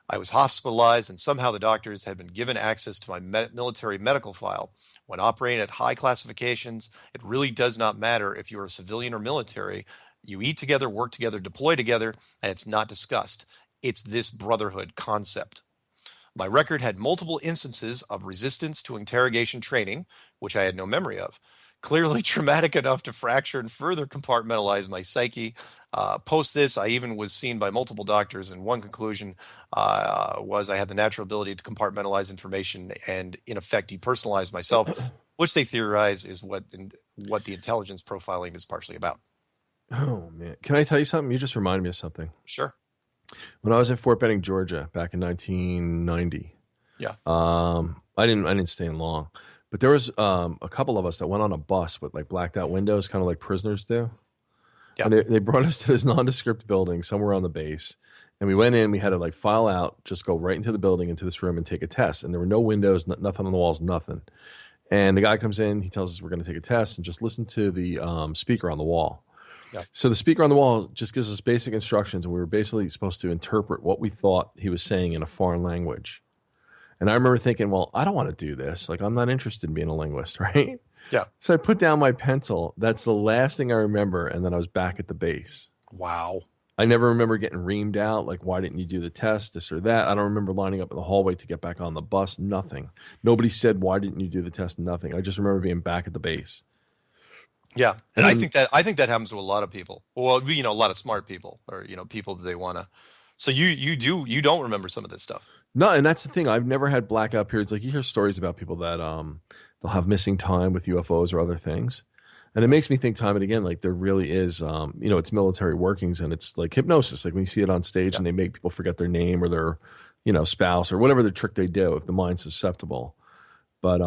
I was hospitalized, and somehow the doctors had been given access to my military medical file. When operating at high classifications, it really does not matter if you're a civilian or military. You eat together, work together, deploy together, and it's not discussed. It's this brotherhood concept. My record had multiple instances of resistance to interrogation training, which I had no memory of. clearly traumatic enough to fracture and further compartmentalize my psyche. Post this, I even was seen by multiple doctors, and one conclusion was I had the natural ability to compartmentalize information and, in effect, depersonalize myself, which they theorize is what the intelligence profiling is partially about. Oh, man. Can I tell you something? You just reminded me of something. Sure. When I was in Fort Benning, Georgia, back in 1990, Yeah. I didn't stay in long, but there was a couple of us that went on a bus with like blacked out windows, kind of like prisoners do. Yeah. And they brought us to this nondescript building somewhere on the base. And we went in, we had to like file out, just go right into the building, into this room and take a test. And there were no windows, nothing on the walls, nothing. And the guy comes in, he tells us we're going to take a test and just listen to the speaker on the wall. Yeah. So the speaker on the wall just gives us basic instructions, and we were basically supposed to interpret what we thought he was saying in a foreign language. And I remember thinking, well, I don't want to do this. Like, I'm not interested in being a linguist, right? Yeah. So I put down my pencil. That's the last thing I remember. And then I was back at the base. Wow. I never remember getting reamed out. Like, why didn't you do the test, this or that? I don't remember lining up in the hallway to get back on the bus. Nothing. Nobody said, why didn't you do the test? Nothing. I just remember being back at the base. Yeah. And I think that happens to a lot of people. Well, a lot of smart people, or, people that they want to. So you don't remember some of this stuff. No, and that's the thing. I've never had blackout periods. Like, you hear stories about people that they'll have missing time with UFOs or other things. And it makes me think time and again, like, there really is, it's military workings, and it's like hypnosis. Like when you see it on stage and they make people forget their name or their, spouse or whatever the trick they do if the mind's susceptible. But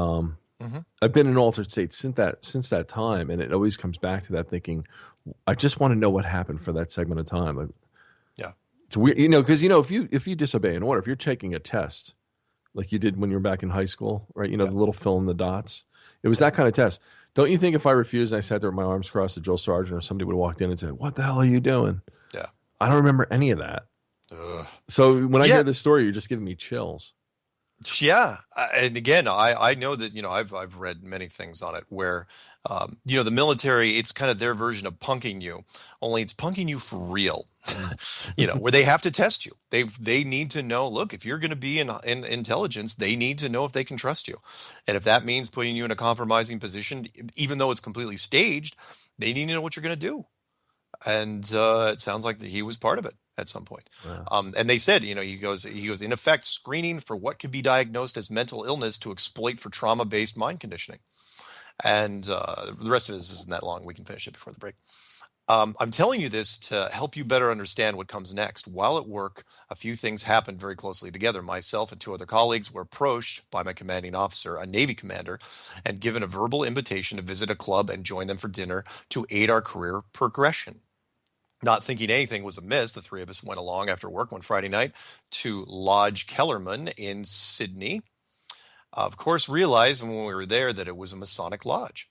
I've been in altered states since that time, and it always comes back to that thinking, I just want to know what happened for that segment of time. Like, yeah, it's weird, because if you disobey an order, if you're taking a test like you did when you were back in high school, right? The little fill in the dots. It was that kind of test. Don't you think if I refused and I sat there with my arms crossed to Joel Sargent, or somebody would have walked in and said, "What the hell are you doing?" Yeah, I don't remember any of that. Ugh. So when I hear this story, you're just giving me chills. Yeah, and again, I know that I've read many things on it where the military, it's kind of their version of punking you, only it's punking you for real. Where they have to test you. They need to know. Look, if you're going to be in intelligence, they need to know if they can trust you, and if that means putting you in a compromising position, even though it's completely staged, they need to know what you're going to do. And it sounds like he was part of it at some point. Wow. And they said, he goes, in effect, screening for what could be diagnosed as mental illness to exploit for trauma-based mind conditioning. And the rest of this isn't that long. We can finish it before the break. I'm telling you this to help you better understand what comes next. While at work, a few things happened very closely together. Myself and two other colleagues were approached by my commanding officer, a Navy commander, and given a verbal invitation to visit a club and join them for dinner to aid our career progression. Not thinking anything was amiss, the three of us went along after work one Friday night to Lodge Kellerman in Sydney. Of course, realized when we were there that it was a Masonic lodge.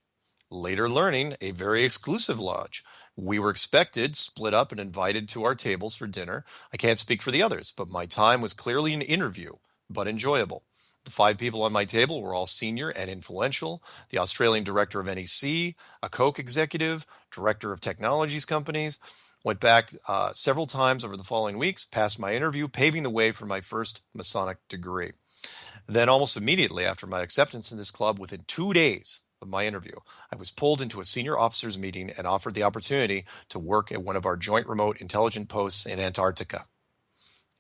Later learning, a very exclusive lodge. We were expected, split up, and invited to our tables for dinner. I can't speak for the others, but my time was clearly an interview, but enjoyable. The 5 people on my table were all senior and influential: the Australian director of NEC, a Coke executive, director of technologies companies. Went back several times over the following weeks, passed my interview, paving the way for my first Masonic degree. Then almost immediately after my acceptance in this club, within 2 days of my interview, I was pulled into a senior officers meeting and offered the opportunity to work at one of our joint remote intelligence posts in Antarctica.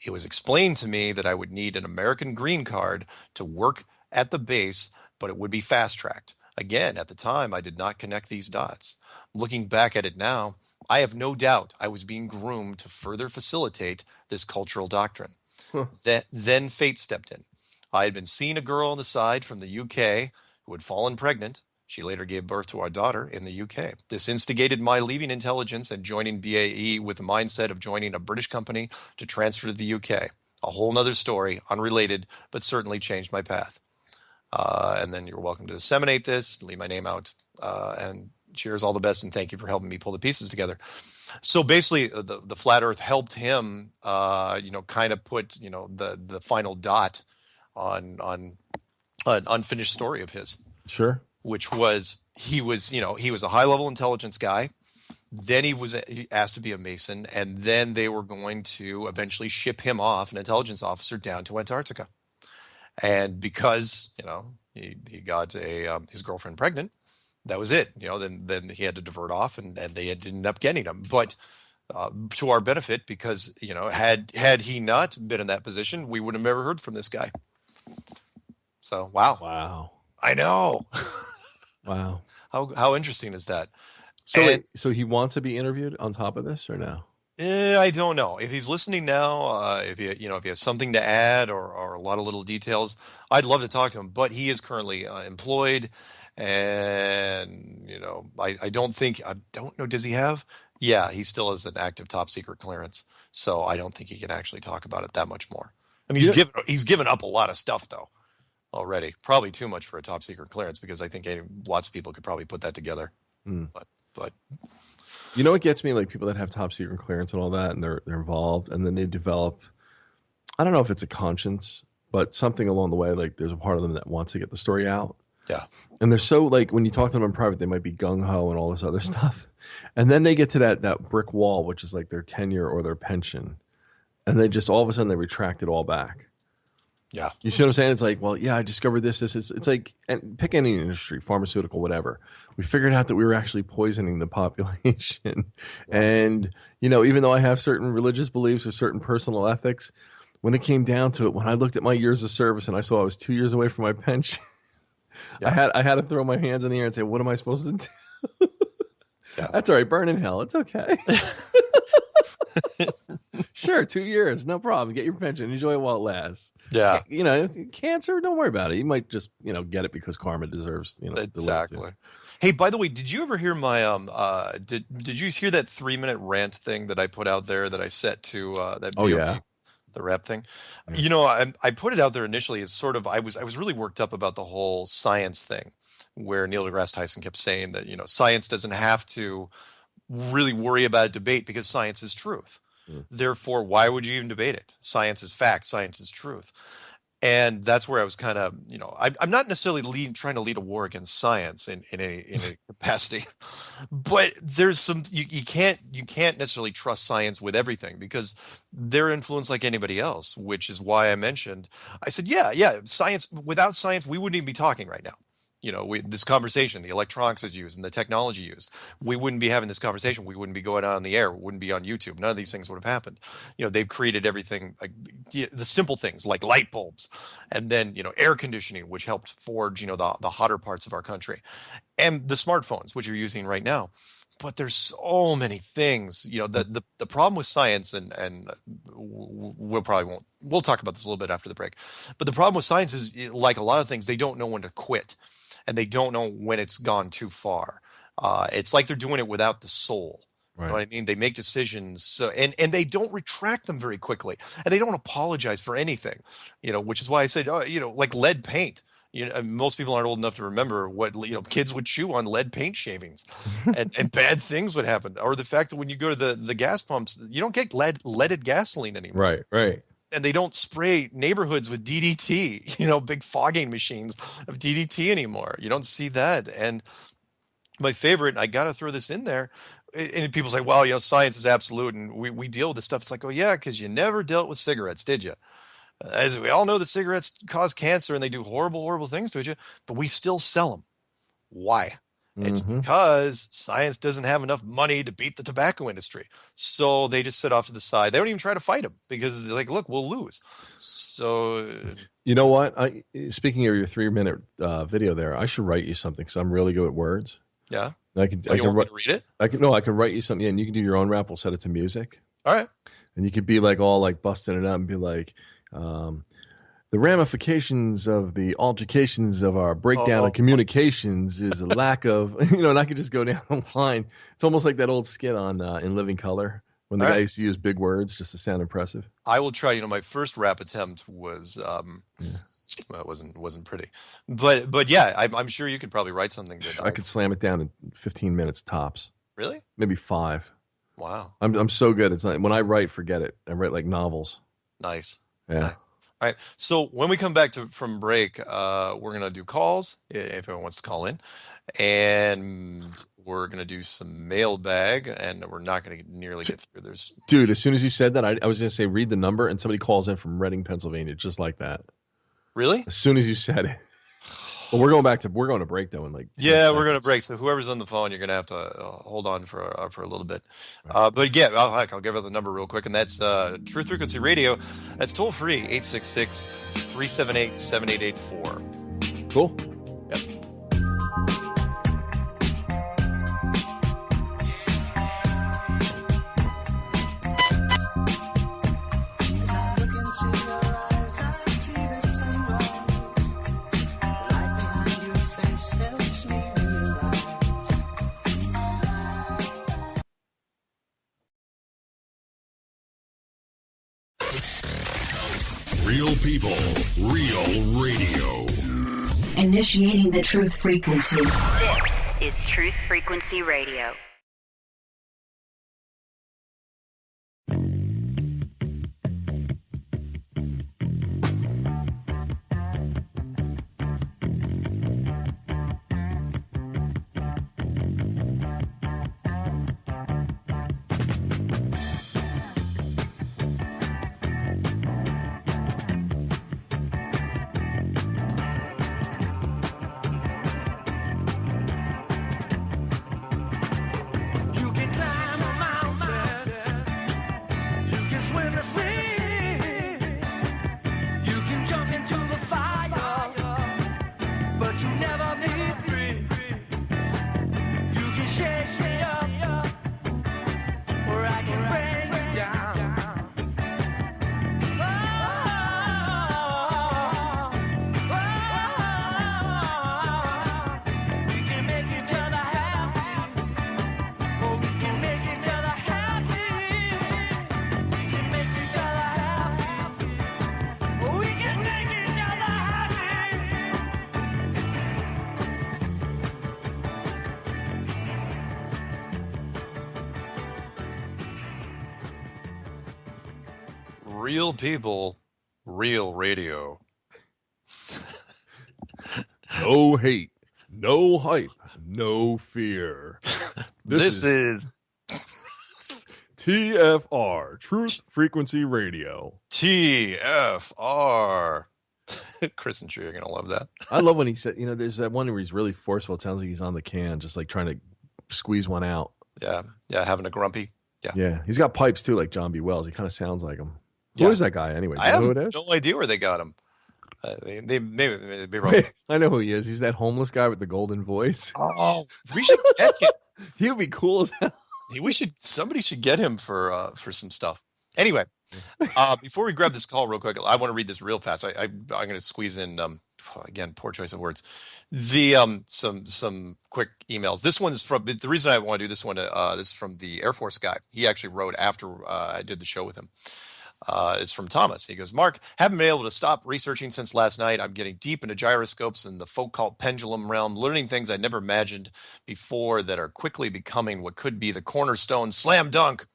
It was explained to me that I would need an American green card to work at the base, but it would be fast-tracked. Again, at the time, I did not connect these dots. Looking back at it now, I have no doubt I was being groomed to further facilitate this cultural doctrine. Then fate stepped in. I had been seeing a girl on the side from the UK who had fallen pregnant. She later gave birth to our daughter in the UK. This instigated my leaving intelligence and joining BAE with the mindset of joining a British company to transfer to the UK. A whole nother story, unrelated, but certainly changed my path. And then you're welcome to disseminate this, leave my name out, and cheers, all the best, and thank you for helping me pull the pieces together. So basically, the flat Earth helped him, kind of put, the final dot on an unfinished story of his. Sure. Which was he was a high level intelligence guy. Then he was asked to be a Mason, and then they were going to eventually ship him off, an intelligence officer, down to Antarctica. And because he got his girlfriend pregnant, that was it. Then he had to divert off, and they ended up getting him. But to our benefit, because had he not been in that position, we would have never heard from this guy. So Wow. I know. Wow. How interesting is that? So he wants to be interviewed on top of this or no? I don't know if he's listening now. If he has something to add or a lot of little details, I'd love to talk to him. But he is currently employed, and I don't know. Does he have? Yeah, he still has an active top secret clearance, so I don't think he can actually talk about it that much more. I mean, he's given up a lot of stuff though already. Probably too much for a top secret clearance, because I think lots of people could probably put that together. But you know what gets me? Like people that have top secret clearance and all that, and they're involved, and then they develop, I don't know if it's a conscience, but something along the way, like there's a part of them that wants to get the story out. Yeah. And they're so, like, when you talk to them in private, they might be gung-ho and all this other stuff. And then they get to that brick wall, which is like their tenure or their pension. And they just, all of a sudden, they retract it all back. Yeah. You see what I'm saying? It's like, well, yeah, I discovered this. It's like, and pick any industry, pharmaceutical, whatever. We figured out that we were actually poisoning the population. Yeah. And, even though I have certain religious beliefs or certain personal ethics, when it came down to it, when I looked at my years of service and I saw I was 2 years away from my pension, yeah. I had to throw my hands in the air and say, what am I supposed to do? Yeah. That's all right. Burn in hell. It's okay. Sure, 2 years, no problem. Get your pension. Enjoy it while it lasts. Yeah. Cancer, don't worry about it. You might just, get it because karma deserves, Exactly. Hey, by the way, did you ever hear my did you hear that 3-minute rant thing that I put out there that I set to that Oh, yeah. The rap thing? Yeah. I put it out there initially as sort of, I was really worked up about the whole science thing, where Neil deGrasse Tyson kept saying that, science doesn't have to really worry about a debate because science is truth. Therefore, why would you even debate it? Science is fact. Science is truth. And that's where I was kind of, I'm not necessarily trying to lead a war against science in a capacity, but there's some, you can't necessarily trust science with everything, because they're influenced like anybody else, which is why I said, yeah, science, without science, we wouldn't even be talking right now. This conversation, the electronics is used and the technology used, we wouldn't be having this conversation. We wouldn't be going out on the air. We wouldn't be on YouTube. None of these things would have happened. They've created everything, like the simple things like light bulbs, and then, air conditioning, which helped forge, the hotter parts of our country, and the smartphones, which you're using right now. But there's so many things, the problem with science, and we'll talk about this a little bit after the break. But the problem with science is, like a lot of things, they don't know when to quit. And they don't know when it's gone too far. It's like they're doing it without the soul. Right. You know what I mean? They make decisions, and they don't retract them very quickly, and they don't apologize for anything. Which is why I said, like lead paint. Most people aren't old enough to remember what kids would chew on lead paint shavings, and bad things would happen. Or the fact that when you go to the gas pumps, you don't get leaded gasoline anymore. Right. And they don't spray neighborhoods with DDT, big fogging machines of DDT anymore. You don't see that. And my favorite, I got to throw this in there, and people say, well, science is absolute, and we deal with this stuff. It's like, oh, yeah, because you never dealt with cigarettes, did you? As we all know, that cigarettes cause cancer, and they do horrible, horrible things to you, but we still sell them. Why? It's because science doesn't have enough money to beat the tobacco industry. So they just sit off to the side. They don't even try to fight them, because they're like, look, we'll lose. So you know what? Speaking of your 3-minute video there, I should write you something, because I'm really good at words. Yeah. I can read it? I can write you something, and you can do your own rap. We'll set it to music. All right. And you could be like all like busting it up and be like, the ramifications of the altercations of our breakdown of communications is a lack of, and I could just go down the line. It's almost like that old skit on In Living Color, when the guy used to use big words just to sound impressive. I will try. My first rap attempt was, it wasn't pretty, but yeah, I'm sure you could probably write something good. I could slam it down in 15 minutes tops. Really? Maybe 5. Wow. I'm so good. It's not, when I write, forget it. I write like novels. Nice. Yeah. Nice. All right. So when we come back from break, we're going to do calls if anyone wants to call in, and we're going to do some mailbag, and we're not going to nearly get through. Dude, as soon as you said that, I was going to say, read the number, and somebody calls in from Reading, Pennsylvania, just like that. Really? As soon as you said it. Well, we're going to break though in like 10 Yeah, we're going to seconds. break. So whoever's on the phone, you're going to have to hold on for a little bit. But yeah, I'll give out the number real quick, and that's Truth Frequency Radio. That's toll free 866-378-7884. Cool. Yep. Real people, real radio. Initiating the truth frequency. This is Truth Frequency Radio. Real people, real radio. No hate, no hype, no fear. This is TFR, Truth Frequency Radio. TFR. Chris and Tree are going to love that. I love when he said, there's that one where he's really forceful. It sounds like he's on the can, just like trying to squeeze one out. Yeah, having a grumpy. Yeah. He's got pipes too, like John B. Wells. He kind of sounds like him. Who is that guy anyway? I have who it is? no idea where they got him. They may be wrong. I know who he is. He's that homeless guy with the golden voice. Oh, we should get him. He would be cool as hell. Somebody should get him for some stuff. Anyway, before we grab this call real quick, I want to read this real fast. I'm going to squeeze in again, poor choice of words. The some quick emails. This one is from the reason I want to do this one. This is from the Air Force guy. He actually wrote after I did the show with him. It's from Thomas. He goes, Mark, haven't been able to stop researching since last night. I'm getting deep into gyroscopes and the folk-cult pendulum realm, learning things I never imagined before that are quickly becoming what could be the cornerstone slam dunk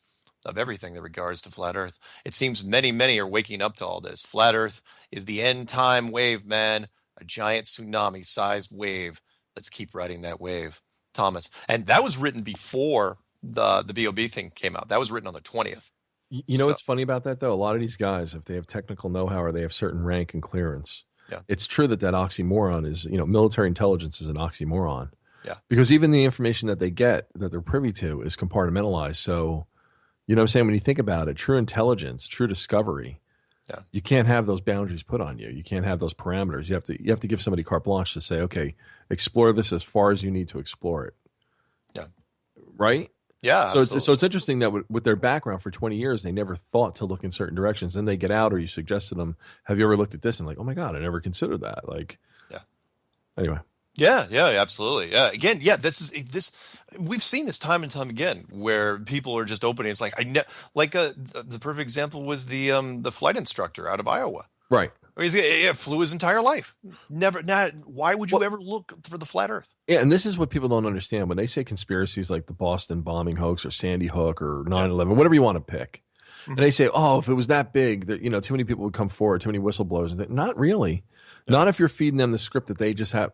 of everything that regards to flat Earth. It seems many are waking up to all this. Flat Earth is the end time wave, man. A giant tsunami-sized wave. Let's keep riding that wave. Thomas. And that was written before the BOB thing came out. That was written on the 20th. You know what's funny about that, though? A lot of these guys, if they have technical know-how or they have certain rank and clearance, it's true that oxymoron is, military intelligence is an oxymoron. Yeah. Because even the information that they get, that they're privy to, is compartmentalized. So, you know what I'm saying? When you think about it, true intelligence, true discovery, you can't have those boundaries put on you. You can't have those parameters. You have to give somebody carte blanche to say, okay, explore this as far as you need to explore it. Yeah. Right? Yeah. So it's interesting that with their background for 20 years, they never thought to look in certain directions. Then they get out, or you suggest to them, have you ever looked at this? And like, oh my God, I never considered that. Like, anyway. Yeah, absolutely. Yeah. Again, this we've seen this time and time again where people are just opening. It's like, the perfect example was the flight instructor out of Iowa. Right. He flew his entire life. Why would you ever look for the flat Earth? Yeah, and this is what people don't understand. When they say conspiracies like the Boston bombing hoax or Sandy Hook or 9/11, whatever you want to pick, and they say, oh, if it was that big, that too many people would come forward, too many whistleblowers. Not really. Yeah. Not if you're feeding them the script that they just have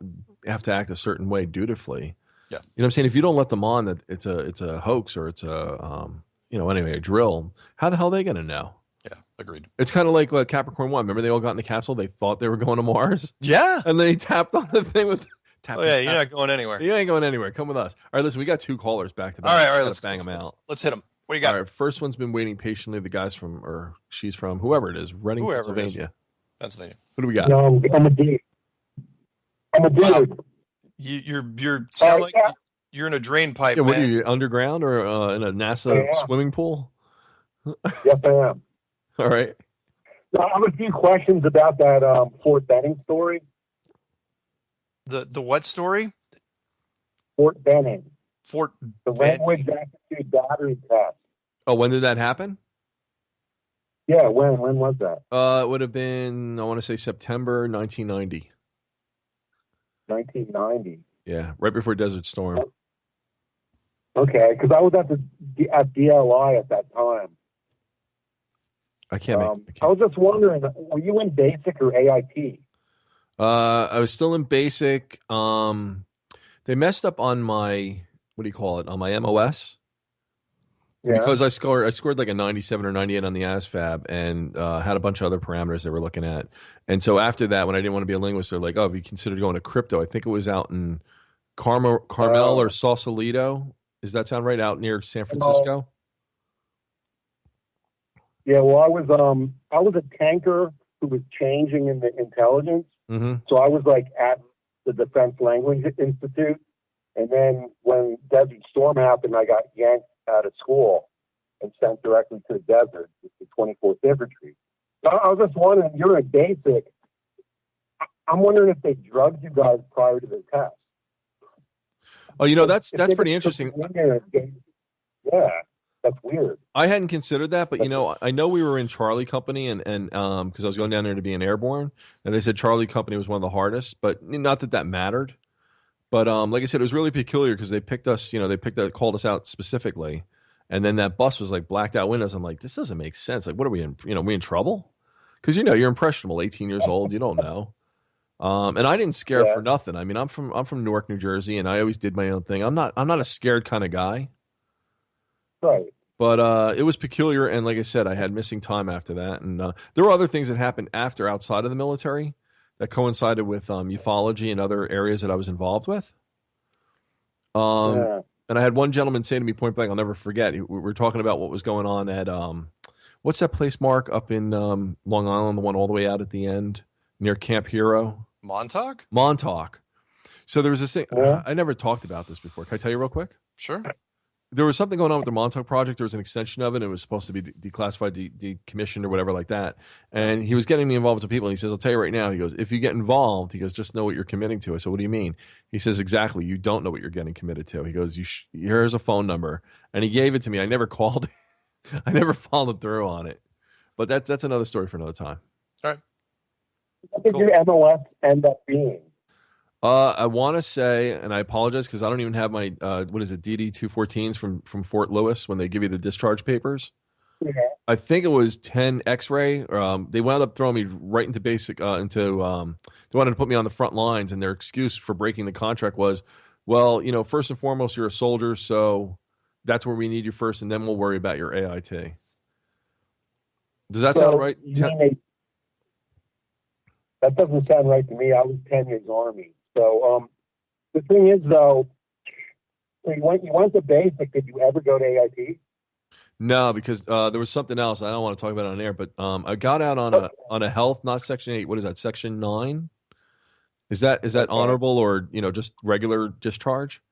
to act a certain way dutifully. Yeah. You know what I'm saying? If you don't let them on that it's a hoax or it's a a drill, how the hell are they going to know? Yeah, agreed. It's kind of like Capricorn 1. Remember they all got in the capsule? They thought they were going to Mars? Yeah. And then he tapped on the thing with... Tap, Oh, yeah, tap, you're tap. not going anywhere. You ain't going anywhere. Come with us. All right, listen, we got 2 callers back to back. All right, Let's bang them out. Let's hit them. What do you got? All right, first one's been waiting patiently. The guy's from, or she's from, whoever it is, Reading, Whoever it is. Pennsylvania. Pennsylvania. Who do we got? No, I'm a dude. I'm a dude. Wow. You sound like you're in a drain pipe, Yeah, what are man. you, underground or in a NASA Yeah. swimming pool? Yes, I am. All right. So I have a few questions about that Fort Benning story. The what story? Fort Benning. Fort The Benning. language aptitude battery test. Oh, when did that happen? Yeah, when was that? It would have been, I want to say September 1990. 1990. Yeah, right before Desert Storm. Okay, because I was at DLI at that time. I can't make it. I was just wondering, were you in basic or AIT? I was still in basic. They messed up on my, what do you call it, on my MOS. Yeah. Because I scored like a 97 or 98 on the ASVAB and had a bunch of other parameters they were looking at. And so after that, when I didn't want to be a linguist, they're like, oh, have you considered going to crypto? I think it was out in Carmel or Sausalito. Does that sound right? Out near San Francisco? Yeah, well, I was a tanker who was changing in the intelligence. Mm-hmm. So I was like at the Defense Language Institute. And then when Desert Storm happened, I got yanked out of school and sent directly to the desert, the 24th Infantry. So I was just wondering, you're in basic. I'm wondering if they drugged you guys prior to the test. Oh, that's pretty interesting. Yeah, that's weird. I hadn't considered that, but I know we were in Charlie Company and because I was going down there to be an airborne, and they said Charlie Company was one of the hardest, but not that mattered. But like I said, it was really peculiar because they picked us, called us out specifically, and then that bus was like blacked out windows. I'm like, this doesn't make sense. Like, what are we in? We in trouble? Because you're impressionable, 18 years old, you don't know. And I didn't scare for nothing. I mean, I'm from Newark, New Jersey, and I always did my own thing. I'm not a scared kind of guy. Right. But it was peculiar, and like I said, I had missing time after that, and there were other things that happened outside of the military that coincided with ufology and other areas that I was involved with. And I had one gentleman say to me point blank, I'll never forget. We were talking about what was going on at what's that place, Mark, up in Long Island, the one all the way out at the end near Camp Hero? Montauk. So there was this thing. I never talked about this before. Can I tell you real quick? Sure. There was something going on with the Montauk project. There was an extension of it. And it was supposed to be declassified, decommissioned, or whatever like that. And he was getting me involved with some people. And he says, I'll tell you right now. He goes, if you get involved, he goes, just know what you're committing to. I said, what do you mean? He says, exactly. You don't know what you're getting committed to. He goes, here's a phone number. And he gave it to me. I never called. I never followed through on it. But that's another story for another time. All right. What did your MLS end up being? I want to say, and I apologize because I don't even have my DD 214s from Fort Lewis when they give you the discharge papers. Yeah. I think it was 10 X-ray. They wound up throwing me right into basic. They wanted to put me on the front lines, and their excuse for breaking the contract was, well, first and foremost, you're a soldier, so that's where we need you first, and then we'll worry about your AIT. Does that sound right? That doesn't sound right to me. I was 10 years Army. So the thing is, though, you went to basic. Did you ever go to AIT? No, because there was something else. I don't want to talk about it on air, but I got out on a health, not Section 8. What is that? Section 9? Is that honorable or just regular discharge?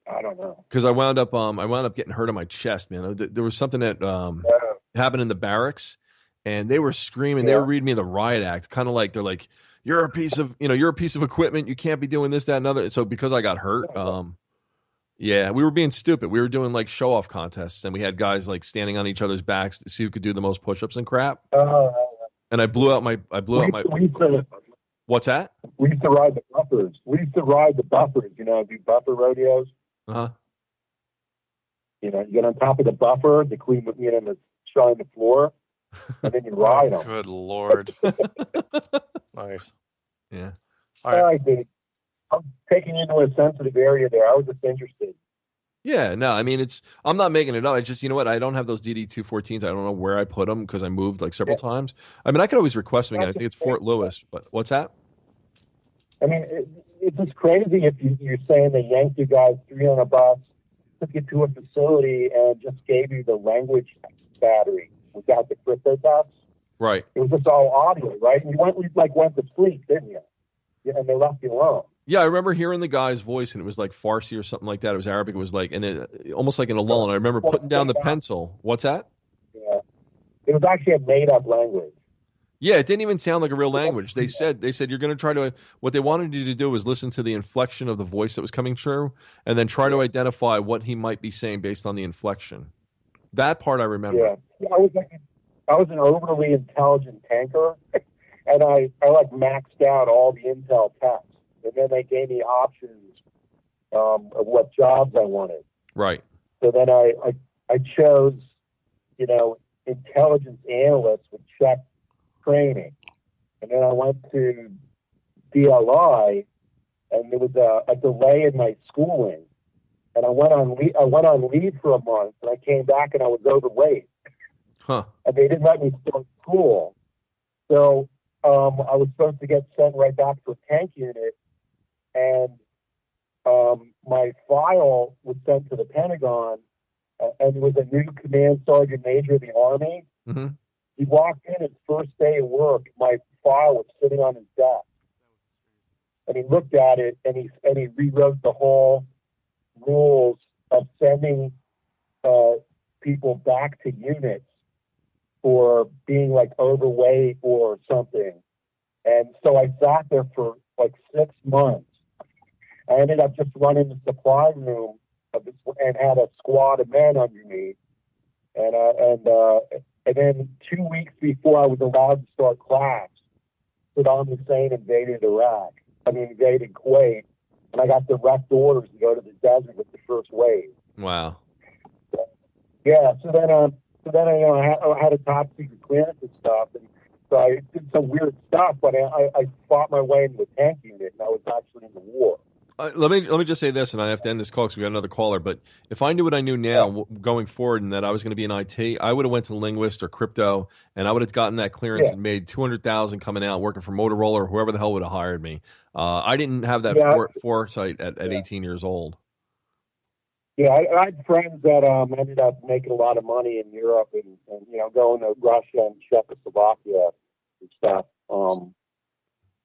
I don't know. Because I wound up getting hurt on my chest, man. There was something that happened in the barracks, and they were screaming. They were reading me the riot act, kind of like they're like, you're a piece of equipment. You can't be doing this, that, and other. So because I got hurt, we were being stupid. We were doing like show off contests, and we had guys like standing on each other's backs to see who could do the most push-ups and crap. And I blew out my. What's that? We used to ride the buffers. Do buffer rodeos. Uh-huh. You get on top of the buffer, the queen would and shine the floor, and then you ride them. Good Lord. Nice. Yeah. All right. Dude. I'm taking you into a sensitive area there. I was just interested. Yeah, no, I mean, I'm not making it up. I just, you know what? I don't have those DD-214s. I don't know where I put them because I moved like several times. I mean, I could always request them again. I think it's Fort Lewis, but what's that? I mean, it's just crazy if you're saying they yanked you guys $300, took you to a facility and just gave you the language battery without the crypto tabs. Right. It was just all audio, right? And you went to sleep, didn't you? Yeah, and they left you alone. Yeah, I remember hearing the guy's voice, and it was like Farsi or something like that. It was Arabic. It was like, and it almost like in a lull. And I remember putting down the pencil. What's that? Yeah, it was actually a made-up language. Yeah, it didn't even sound like a real language. They said you're going to try to. What they wanted you to do was listen to the inflection of the voice that was coming through, and then try to identify what he might be saying based on the inflection. That part I remember. Yeah, I was an overly intelligent tanker, and I like maxed out all the Intel tests. And then they gave me options of what jobs I wanted. Right. So then I chose, intelligence analyst with check training. And then I went to DLI, and there was a delay in my schooling. And I went on leave for a month, and I came back and I was overweight. Huh. And they didn't let me start school. So I was supposed to get sent right back to a tank unit. And my file was sent to the Pentagon, and it was a new command sergeant major of the Army. Mm-hmm. He walked in his first day of work. My file was sitting on his desk, and he looked at it, and he rewrote the whole rules of sending people back to units for being like overweight or something. And so I sat there for like 6 months. I ended up just running the supply room and had a squad of men under me. And then 2 weeks before I was allowed to start class, Saddam Hussein invaded Kuwait, and I got direct orders to go to the desert with the first wave. Wow. Yeah. So then I had a top secret clearance and stuff, and so I did some weird stuff. But I fought my way into the tank unit, and I was actually in the war. Let me just say this, and I have to end this call because we got another caller. But if I knew what I knew now going forward, and that I was going to be in IT, I would have went to linguist or crypto, and I would have gotten that clearance and made $200,000 coming out working for Motorola or whoever the hell would have hired me. I didn't have that foresight at 18 years old. Yeah, I had friends that ended up making a lot of money in Europe and going to Russia and Czechoslovakia and stuff.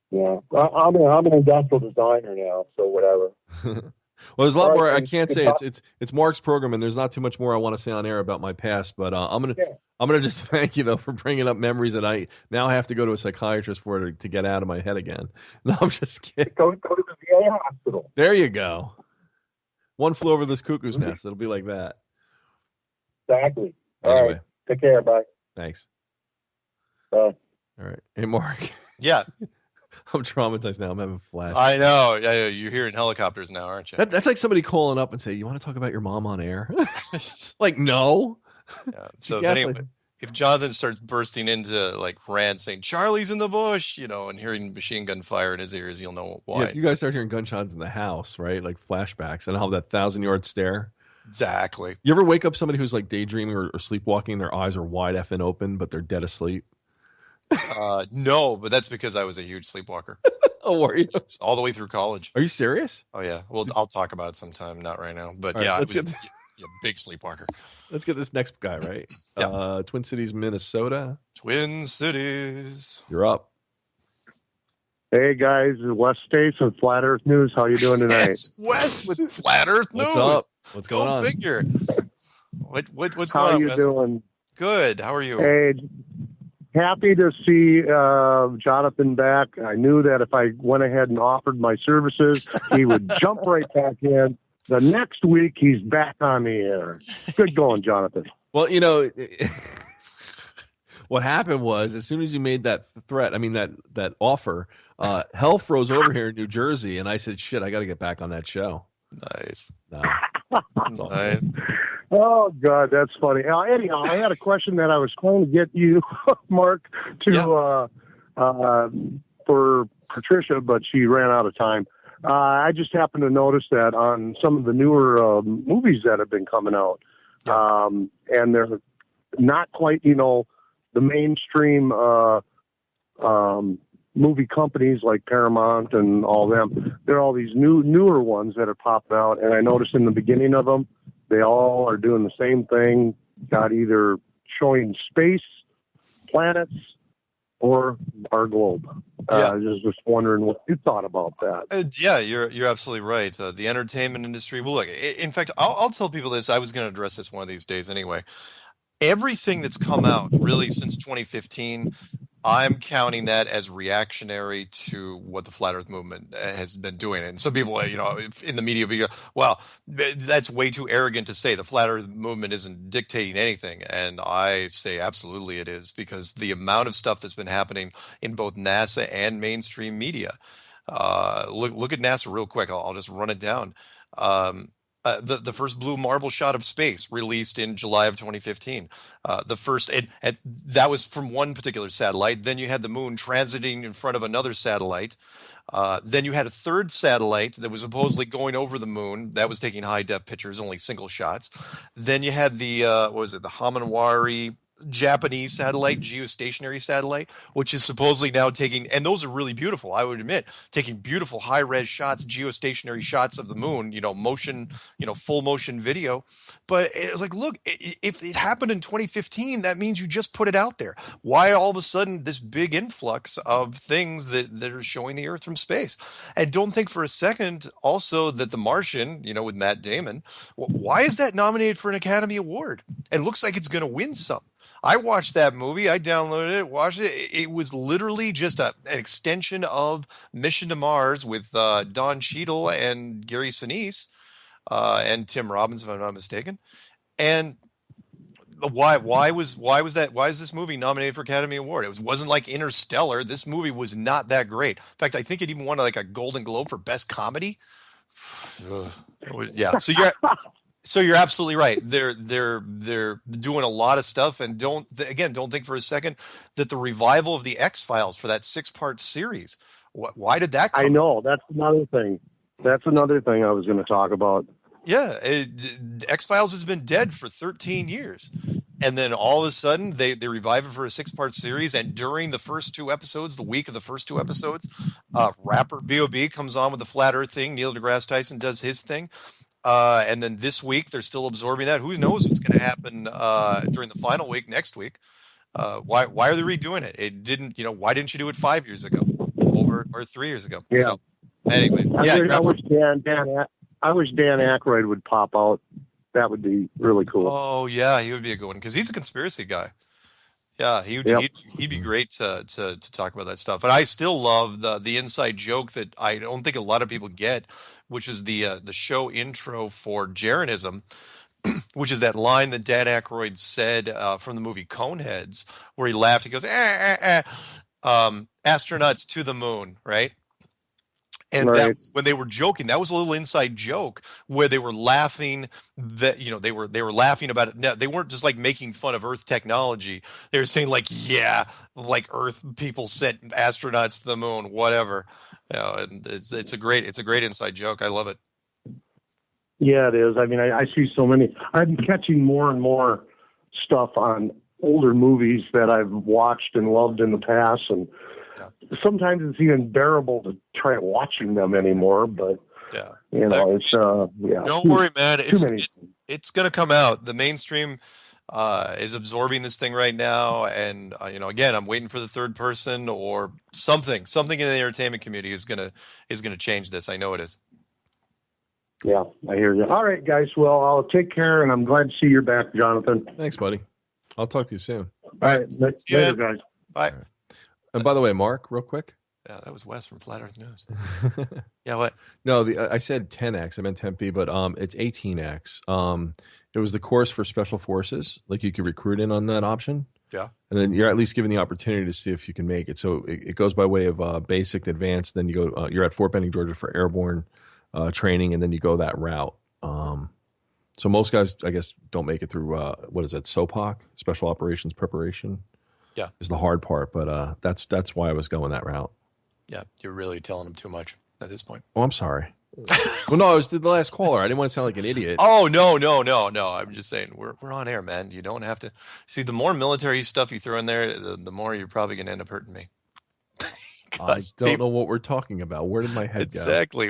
Yeah, I'm an industrial designer now, so whatever. Well, there's a lot more. I can't say it's Mark's program, and there's not too much more I want to say on air about my past. But I'm gonna just thank you though for bringing up memories that I now have to go to a psychiatrist for to get out of my head again. No, I'm just kidding. Go to the VA hospital. There you go. One flew over this cuckoo's nest. It'll be like that. Exactly. Anyway. All right. Take care. Bye. Thanks. Bye. All right. Hey, Mark. Yeah. I'm traumatized now. I'm having flash. I know. You're hearing helicopters now, aren't you? That's like somebody calling up and say, "You want to talk about your mom on air?" Like, no. Yeah. So if Johnathan starts bursting into like rant saying Charlie's in the bush, and hearing machine gun fire in his ears, you'll know why. Yeah, if you guys start hearing gunshots in the house, right? Like flashbacks, and I'll have that 1,000-yard stare. Exactly. You ever wake up somebody who's like daydreaming or sleepwalking, their eyes are wide effing open, but they're dead asleep? No, but that's because I was a huge sleepwalker. Oh, were you? All the way through college. Are you serious? Oh, yeah. Well, I'll talk about it sometime, not right now. But right, yeah, I was a big sleepwalker. Let's get this next guy, right? Yeah. Twin Cities, Minnesota. Twin Cities. You're up. Hey, guys. Wes States with Flat Earth News. How you doing tonight? It's Wes with Flat Earth News. What's up? What's going on? Go figure. What's going on, How you Wes? doing? Good. How are you? Hey, happy to see Johnathan back. I knew that if I went ahead and offered my services, he would jump right back in. The next week, he's back on the air. Good going, Johnathan. Well, what happened was as soon as you made that threat, that offer, hell froze over here in New Jersey, and I said, "Shit, I got to get back on that show." Nice. No. Nice. Oh, God, that's funny. Anyhow, I had a question that I was trying to get you, Mark, to for Patricia, but she ran out of time. I just happened to notice that on some of the newer movies that have been coming out, and they're not quite, the mainstream movie companies like Paramount and all them. There are all these newer ones that are popping out, and I noticed in the beginning of them, they all are doing the same thing. Got either showing space, planets, or our globe. I was just wondering what you thought about that. Yeah, you're absolutely right. The entertainment industry. Well, look. In fact, I'll tell people this. I was going to address this one of these days anyway. Everything that's come out really since 2015, I'm counting that as reactionary to what the flat Earth movement has been doing. And some people, in the media, be well, that's way too arrogant to say. The flat Earth movement isn't dictating anything. And I say absolutely it is, because the amount of stuff that's been happening in both NASA and mainstream media. Look at NASA real quick. I'll just run it down. The first blue marble shot of space released in July of 2015. The first, and that was from one particular satellite. Then you had the moon transiting in front of another satellite. Then you had a third satellite that was supposedly going over the moon. That was taking high-def pictures, only single shots. Then you had the, the Hamanwari Japanese satellite, geostationary satellite, which is supposedly now taking, and those are really beautiful, I would admit, taking beautiful high-res shots, geostationary shots of the moon, motion, full motion video. But it's like, look, if it happened in 2015, that means you just put it out there. Why all of a sudden this big influx of things that are showing the Earth from space? And don't think for a second also that The Martian, with Matt Damon, why is that nominated for an Academy Award? And looks like it's going to win some. I watched that movie. I downloaded it, watched it. It was literally just an extension of Mission to Mars with Don Cheadle and Gary Sinise and Tim Robbins, if I'm not mistaken. And why is this movie nominated for Academy Award? It wasn't like Interstellar. This movie was not that great. In fact, I think it even won like a Golden Globe for Best Comedy. Yeah. So you're absolutely right. They're doing a lot of stuff, and don't think for a second that the revival of the X-Files for that 6-part series. Why did that come? I know, that's another thing. That's another thing I was going to talk about. Yeah, X-Files has been dead for 13 years. And then all of a sudden they revive it for a 6-part series, and during the first 2 episodes, the week of the first 2 episodes, rapper B.O.B. comes on with the flat Earth thing, Neil deGrasse Tyson does his thing. And then this week they're still absorbing that. Who knows what's going to happen during the final week next week? Why are they redoing it? It didn't. Why didn't you do it 5 years ago or 3 years ago? Yeah. So, anyway, I wish Dan Aykroyd would pop out. That would be really cool. Oh yeah, he would be a good one because he's a conspiracy guy. Yeah, he'd be great to talk about that stuff. But I still love the inside joke that I don't think a lot of people get, which is the show intro for Jeranism, which is that line that Dan Aykroyd said from the movie Coneheads, where he laughed. He goes, astronauts to the moon, right? And right. That was, when they were joking, that was a little inside joke where they were laughing that, they were laughing about it. No, they weren't just like making fun of Earth technology. They were saying like Earth people sent astronauts to the moon, whatever. And it's a great inside joke. I love it. Yeah, it is. I mean, I see so many. I'm catching more and more stuff on older movies that I've watched and loved in the past, and sometimes it's even bearable to try watching them anymore. But it's Don't worry, man. It's going to come out. The mainstream is absorbing this thing right now, and again, I'm waiting for the third person or something. Something in the entertainment community is going to change this. I know it is. Yeah, I hear you. All right, guys. Well, I'll take care, and I'm glad to see you're back, Johnathan. Thanks, buddy. I'll talk to you soon. All right. Later, guys. Bye. Right. And by the way, Mark, real quick. Yeah, that was Wes from Flat Earth News. Yeah, what? No, I said 10X. I meant 10P, but it's 18X. It was the course for special forces. Like you could recruit in on that option. Yeah. And then you're at least given the opportunity to see if you can make it. So it goes by way of basic, advanced. Then you go. You're at Fort Benning, Georgia, for airborne training, and then you go that route. So most guys, I guess, don't make it through. What is that? SOPOC, Special Operations Preparation. Yeah, is the hard part, but that's why I was going that route. Yeah, you're really telling them too much. at this point. Oh, I'm sorry. Well, no, I was the last caller. I didn't want to sound like an idiot. Oh, no. I'm just saying we're on air, man. You don't have to. See, the more military stuff you throw in there, the more you're probably going to end up hurting me. I don't know what we're talking about. Where did my head go? Exactly.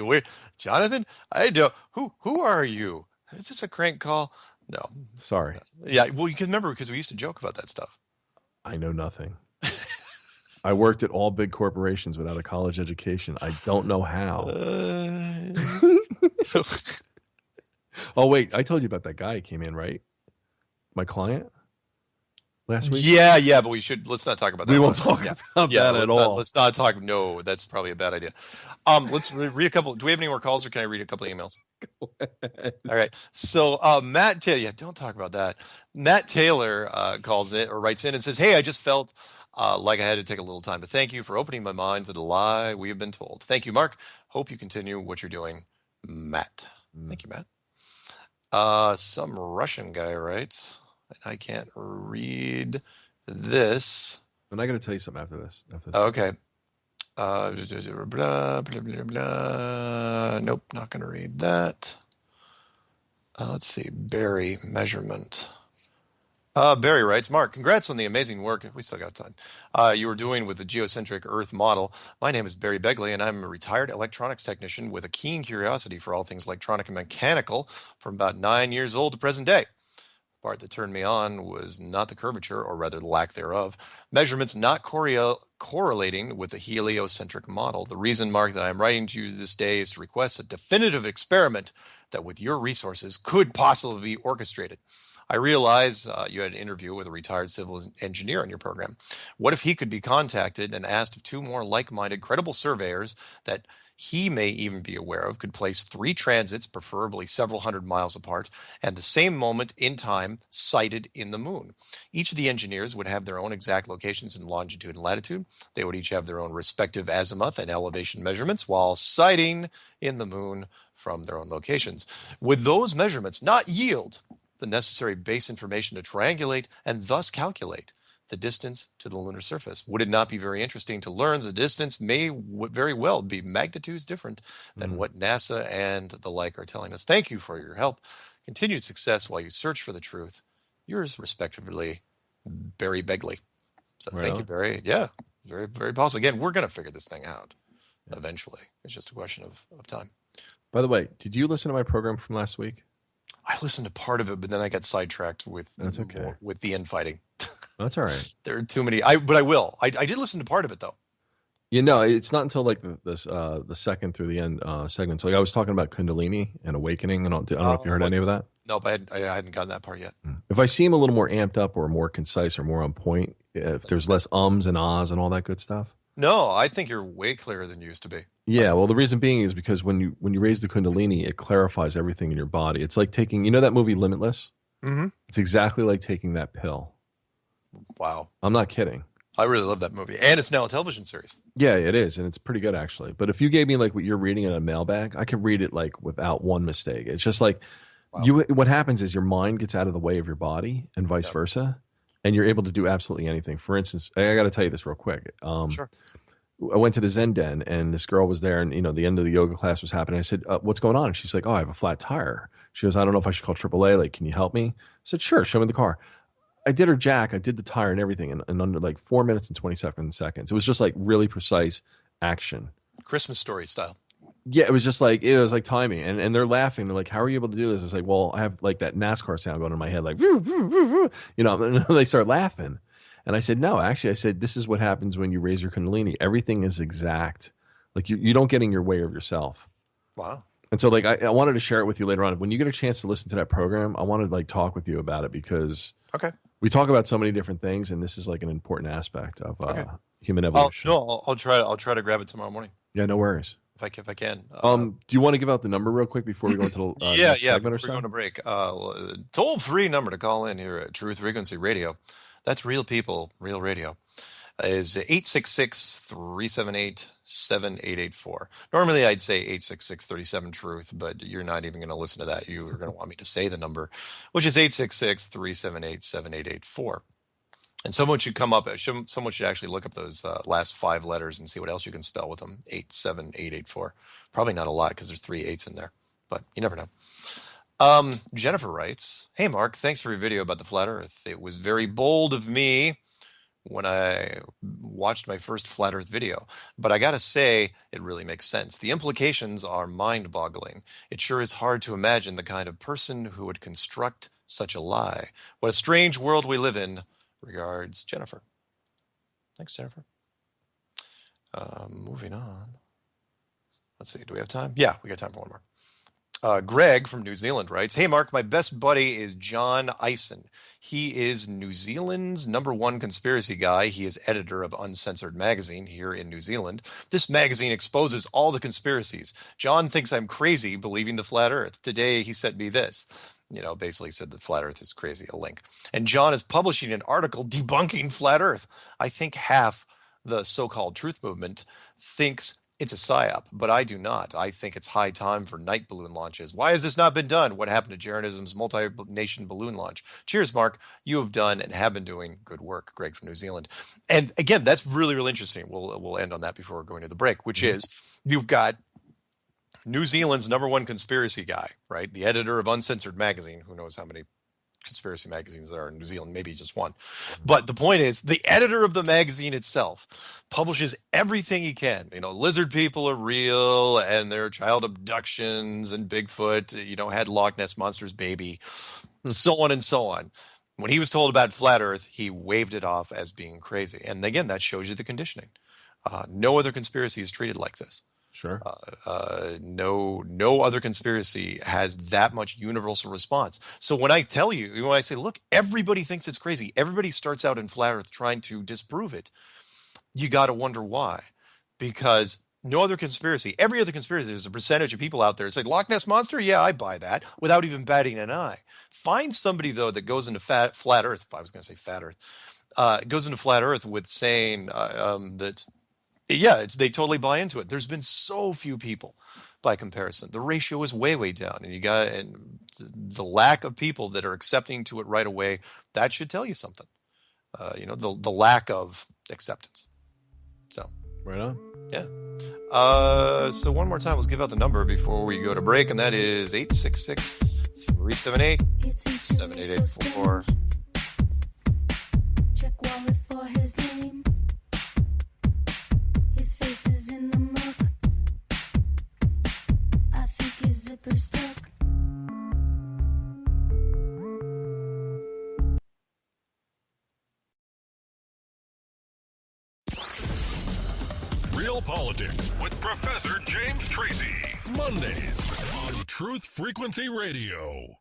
Johnathan, I don't. Who are you? Is this a crank call? No. Sorry. Yeah. Well, you can remember because we used to joke about that stuff. I know nothing. I worked at all big corporations without a college education. I don't know how. Oh, wait. I told you about that guy who came in, right? My client last week? Yeah, but let's not talk about that. We won't talk about that at all. Let's not talk. No, that's probably a bad idea. Let's read a couple. Do we have any more calls or can I read a couple of emails? All right. So Matt Taylor, don't talk about that. Matt Taylor calls in or writes in and says, "Hey, I just felt like I had to take a little time to thank you for opening my mind to the lie we have been told. Thank you, Mark. Hope you continue what you're doing, Matt." Thank you, Matt. Some Russian guy writes, I can't read this. And I got to tell you something after this. Okay. Blah, blah, blah, blah, blah. Nope, not going to read that. Let's see. Barry, measurement. Barry writes, Mark, congrats on the amazing work. We still got time. You were doing with the geocentric Earth model. My name is Barry Begley, and I'm a retired electronics technician with a keen curiosity for all things electronic and mechanical from about 9 years old to present day. The part that turned me on was not the curvature, or rather lack thereof. Measurements not correlating with the heliocentric model. The reason, Mark, that I'm writing to you this day is to request a definitive experiment that with your resources could possibly be orchestrated. I realize you had an interview with a retired civil engineer on your program. What if he could be contacted and asked if two more like-minded, credible surveyors that he may even be aware of could place three transits, preferably several hundred miles apart, and the same moment in time sighted in the moon? Each of the engineers would have their own exact locations in longitude and latitude. They would each have their own respective azimuth and elevation measurements while sighting in the moon from their own locations. Would those measurements not yield the necessary base information to triangulate and thus calculate the distance to the lunar surface? Would it not be very interesting to learn the distance may very well be magnitudes different than what NASA and the like are telling us? Thank you for your help. Continued success while you search for the truth. Yours, respectively, Barry Begley. So thank you, Barry. Yeah, very, very possible. Again, we're going to figure this thing out eventually. It's just a question of time. By the way, did you listen to my program from last week? I listened to part of it, but then I got sidetracked with with the infighting. That's all right. There are too many. But I will. I did listen to part of it though. You know, it's not until like the second through the end segments. Like I was talking about Kundalini and awakening, and I don't know if you heard any of that. Nope, I hadn't gotten that part yet. If I seem a little more amped up or more concise or more on point, if there's less ums and ahs and all that good stuff. No, I think you're way clearer than you used to be. Yeah, well, the reason being is because when you raise the Kundalini, it clarifies everything in your body. It's like taking, you know, that movie Limitless. Mm-hmm. It's exactly like taking that pill. Wow, I'm not kidding. I really love that movie, and it's now a television series. Yeah, it is, and it's pretty good actually. But if you gave me like what you're reading in a mailbag, I could read it like without one mistake. It's just like what happens is your mind gets out of the way of your body, and vice versa, and you're able to do absolutely anything. For instance, I got to tell you this real quick. Sure. I went to the Zen Den, and this girl was there, and you know the end of the yoga class was happening. I said, "What's going on?" And she's like, "Oh, I have a flat tire." She goes, "I don't know if I should call AAA. Like, can you help me?" I said, "Sure. Show me the car." I did her jack. I did the tire and everything in under like 4 minutes and 27 seconds. It was just like really precise action. Christmas Story style. Yeah, it was like timing, and they're laughing. They're like, "How are you able to do this?" It's like, well, I have like that NASCAR sound going in my head, like, you know. And they start laughing. And I said, no, actually, I said, this is what happens when you raise your Kundalini. Everything is exact. Like you don't get in your way of yourself. Wow. And so like, I wanted to share it with you later on. When you get a chance to listen to that program, I wanted to like talk with you about it because we talk about so many different things. And this is like an important aspect of human evolution. I'll try to grab it tomorrow morning. Yeah, no worries. If I can. Do you want to give out the number real quick before we go into the next segment or so? We're going to break. Toll-free number to call in here at Truth Frequency Radio. That's real people, real radio. Is 866-378-7884. Normally I'd say 866-37-TRUTH, but you're not even going to listen to that. You are going to want me to say the number, which is 866-378-7884. And someone should actually look up those last 5 letters and see what else you can spell with them. 87884. Probably not a lot because there's 3 8s in there, but you never know. Jennifer writes, "Hey Mark, thanks for your video about the flat Earth. It was very bold of me when I watched my first flat Earth video, but I gotta say, it really makes sense. The implications are mind-boggling. It sure is hard to imagine the kind of person who would construct such a lie. What a strange world we live in. Regards, Jennifer." Thanks, Jennifer. Moving on. Let's see, do we have time? Yeah, we got time for one more. Greg from New Zealand writes, "Hey Mark, my best buddy is John Eisen. He is New Zealand's #1 conspiracy guy. He is editor of Uncensored magazine here in New Zealand. This magazine exposes all the conspiracies. John thinks I'm crazy believing the flat Earth. Today he sent me this." Basically said that flat Earth is crazy, a link. "And John is publishing an article debunking flat Earth. I think half the so-called truth movement thinks it's a psyop, but I do not. I think it's high time for night balloon launches. Why has this not been done? What happened to Jeranism's multi-nation balloon launch? Cheers, Mark. You have done and have been doing good work." Greg from New Zealand. And again, that's really, really interesting. We'll end on that before we're going to the break, which is you've got New Zealand's #1 conspiracy guy, right? The editor of Uncensored magazine. Who knows how many conspiracy magazines there are in New Zealand, maybe just one. But the point is, the editor of the magazine itself publishes everything he can. Lizard people are real, and there are child abductions, and Bigfoot, had Loch Ness Monster's baby, so on and so on. When he was told about flat Earth, he waved it off as being crazy. And again, that shows you the conditioning. No other conspiracy is treated like this. Sure. No other conspiracy has that much universal response. So when I say, look, everybody thinks it's crazy. Everybody starts out in flat Earth trying to disprove it. You got to wonder why. Because no other conspiracy, every other conspiracy, there's a percentage of people out there that say, Loch Ness Monster? Yeah, I buy that, without even batting an eye. Find somebody, though, that goes into flat Earth, if I was going to say fat Earth, goes into flat Earth with saying that, yeah, they totally buy into it. There's been so few people by comparison. The ratio is way, way down. And the lack of people that are accepting to it right away, that should tell you something. The lack of acceptance. So. Right on. Yeah. So one more time, let's give out the number before we go to break, and that is 866-378-7884. Check wallet for his name. His face is in the muck. I think his zipper's stuck. Real Politics with Professor James Tracy. Mondays on Truth Frequency Radio.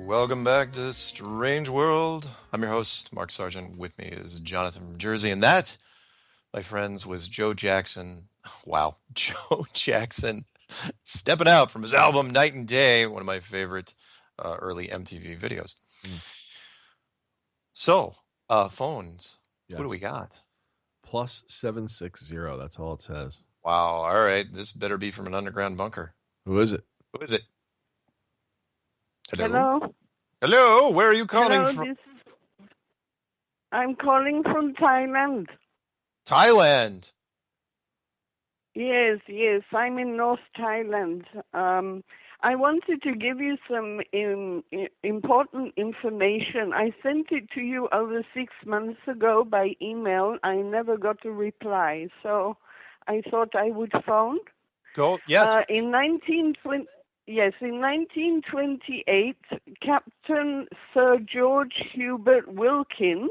Welcome back to Strange World. I'm your host, Mark Sargent. With me is Johnathan from Jersey. And that, my friends, was Joe Jackson. Wow. Joe Jackson stepping out from his album Night and Day, one of my favorite early MTV videos. So, phones. Yes. What do we got? +760. That's all it says. Wow. All right. This better be from an underground bunker. Who is it? Who is it? Hello. Hello. Where are you calling from? I'm calling from Thailand. Thailand. Yes. I'm in North Thailand. I wanted to give you some important information. I sent it to you over 6 months ago by email. I never got a reply, so I thought I would phone. Go. Yes. In 1928, Captain Sir George Hubert Wilkins,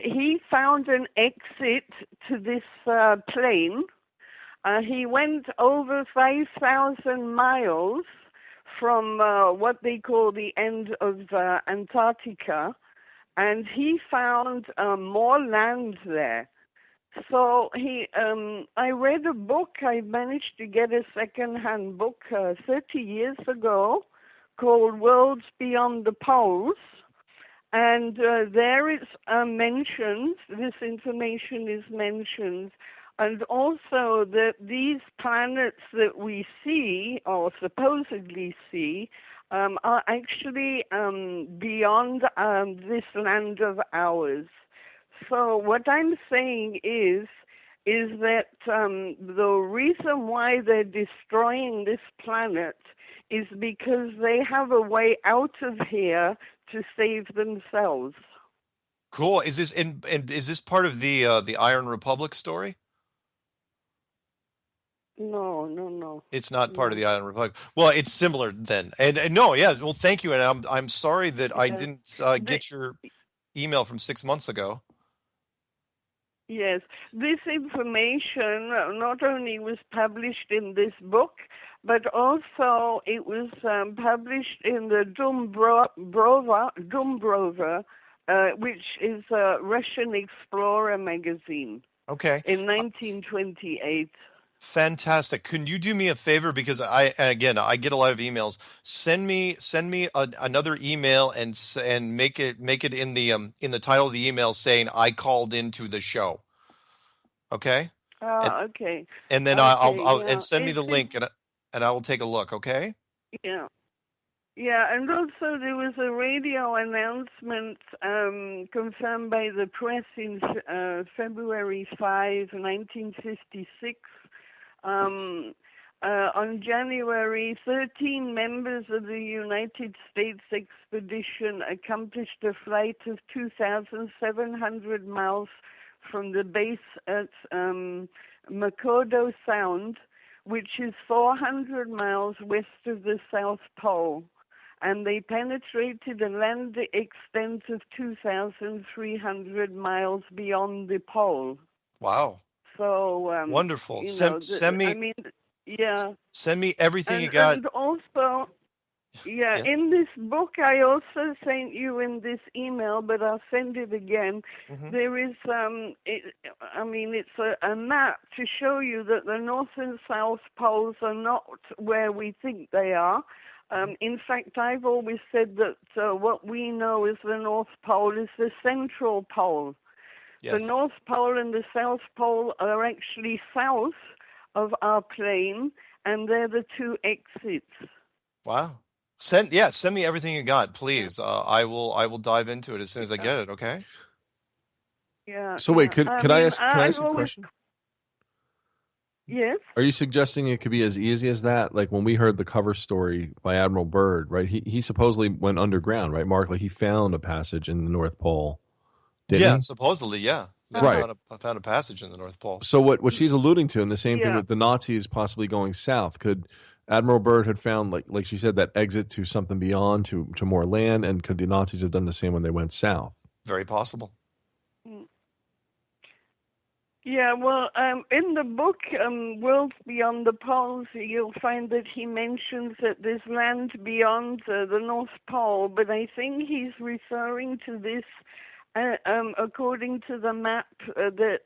he found an exit to this plane He went over 5,000 miles from what they call the end of Antarctica, and he found more land there. So I read a book. I managed to get a second-hand book 30 years ago called Worlds Beyond the Poles. And there it's mentioned, this information is mentioned, and also that these planets that we see, or supposedly see, are actually beyond this land of ours. So what I'm saying is that the reason why they're destroying this planet is because they have a way out of here to save themselves. Cool. Is this is this part of the Iron Republic story? No. It's not part of the Iron Republic. Well, it's similar then. And no, yeah. Well, thank you. And I'm sorry that I didn't get your email from 6 months ago. Yes, this information not only was published in this book, but also it was published in the Dumbrover, which is a Russian explorer magazine. Okay. In 1928. Fantastic. Can you do me a favor, because I get a lot of emails. Send me another email and make it in the title of the email saying I called into the show. Okay? Okay. And then I'll and send me the link and I will take a look, okay? Yeah. Yeah, and also there was a radio announcement confirmed by the press in February 5, 1956. On January, 13 members of the United States expedition accomplished a flight of 2,700 miles from the base at Makoto Sound, which is 400 miles west of the South Pole. And they penetrated a land extent of 2,300 miles beyond the pole. Wow. So wonderful. Send me. Send me everything you got. And also, yes. In this book, I also sent you in this email, but I'll send it again. Mm-hmm. There is, it's a map to show you that the North and South poles are not where we think they are. In fact, I've always said that what we know as the North Pole is the central pole. Yes. The North Pole and the South Pole are actually south of our plane, and they're the two exits. Wow. Send me everything you got, please. I will dive into it as soon as I get it, okay? Yeah. So wait, could I ask a question? Yes. Are you suggesting it could be as easy as that? Like when we heard the cover story by Admiral Byrd, right? He supposedly went underground, right, Mark? Like he found a passage in the North Pole. Didn't he? Supposedly, yeah. Right. I found a passage in the North Pole. So what she's alluding to, and the same thing with the Nazis possibly going south, could Admiral Byrd had found, like she said, that exit to something beyond, to more land, and could the Nazis have done the same when they went south? Very possible. Yeah, well, in the book, Worlds Beyond the Poles, you'll find that he mentions that there's land beyond the North Pole, but I think he's referring to this according to the map that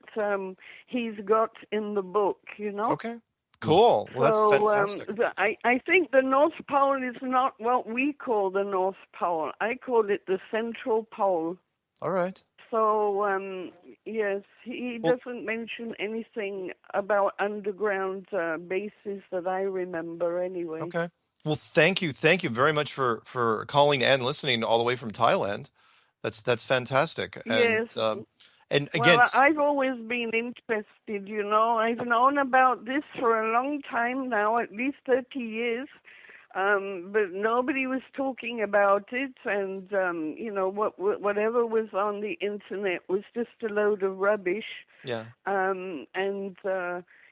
he's got in the book, you know? Okay. Cool. Well, so, that's fantastic. I think the North Pole is not what we call the North Pole. I call it the Central Pole. All right. So, yes, he doesn't mention anything about underground bases that I remember anyway. Okay. Well, thank you very much for calling and listening all the way from Thailand. That's fantastic. Yes. And again, I've always been interested, you know. I've known about this for a long time now, at least 30 years. But nobody was talking about it, and whatever was on the internet was just a load of rubbish. Yeah.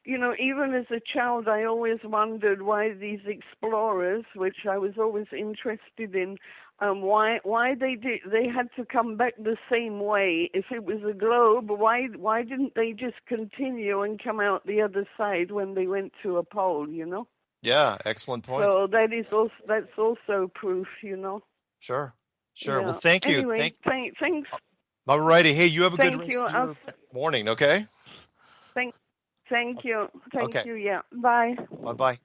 even as a child, I always wondered why these explorers, which I was always interested in, why they had to come back the same way. If it was a globe, why didn't they just continue and come out the other side when they went to a pole? Yeah, excellent point. So that's also proof. Sure. Yeah. Well, thank you. Anyway, thanks. All righty. Hey, you have a good Thank rest you. of your morning, okay? Thank you. Thank Okay. you. Yeah. Bye. Bye-bye.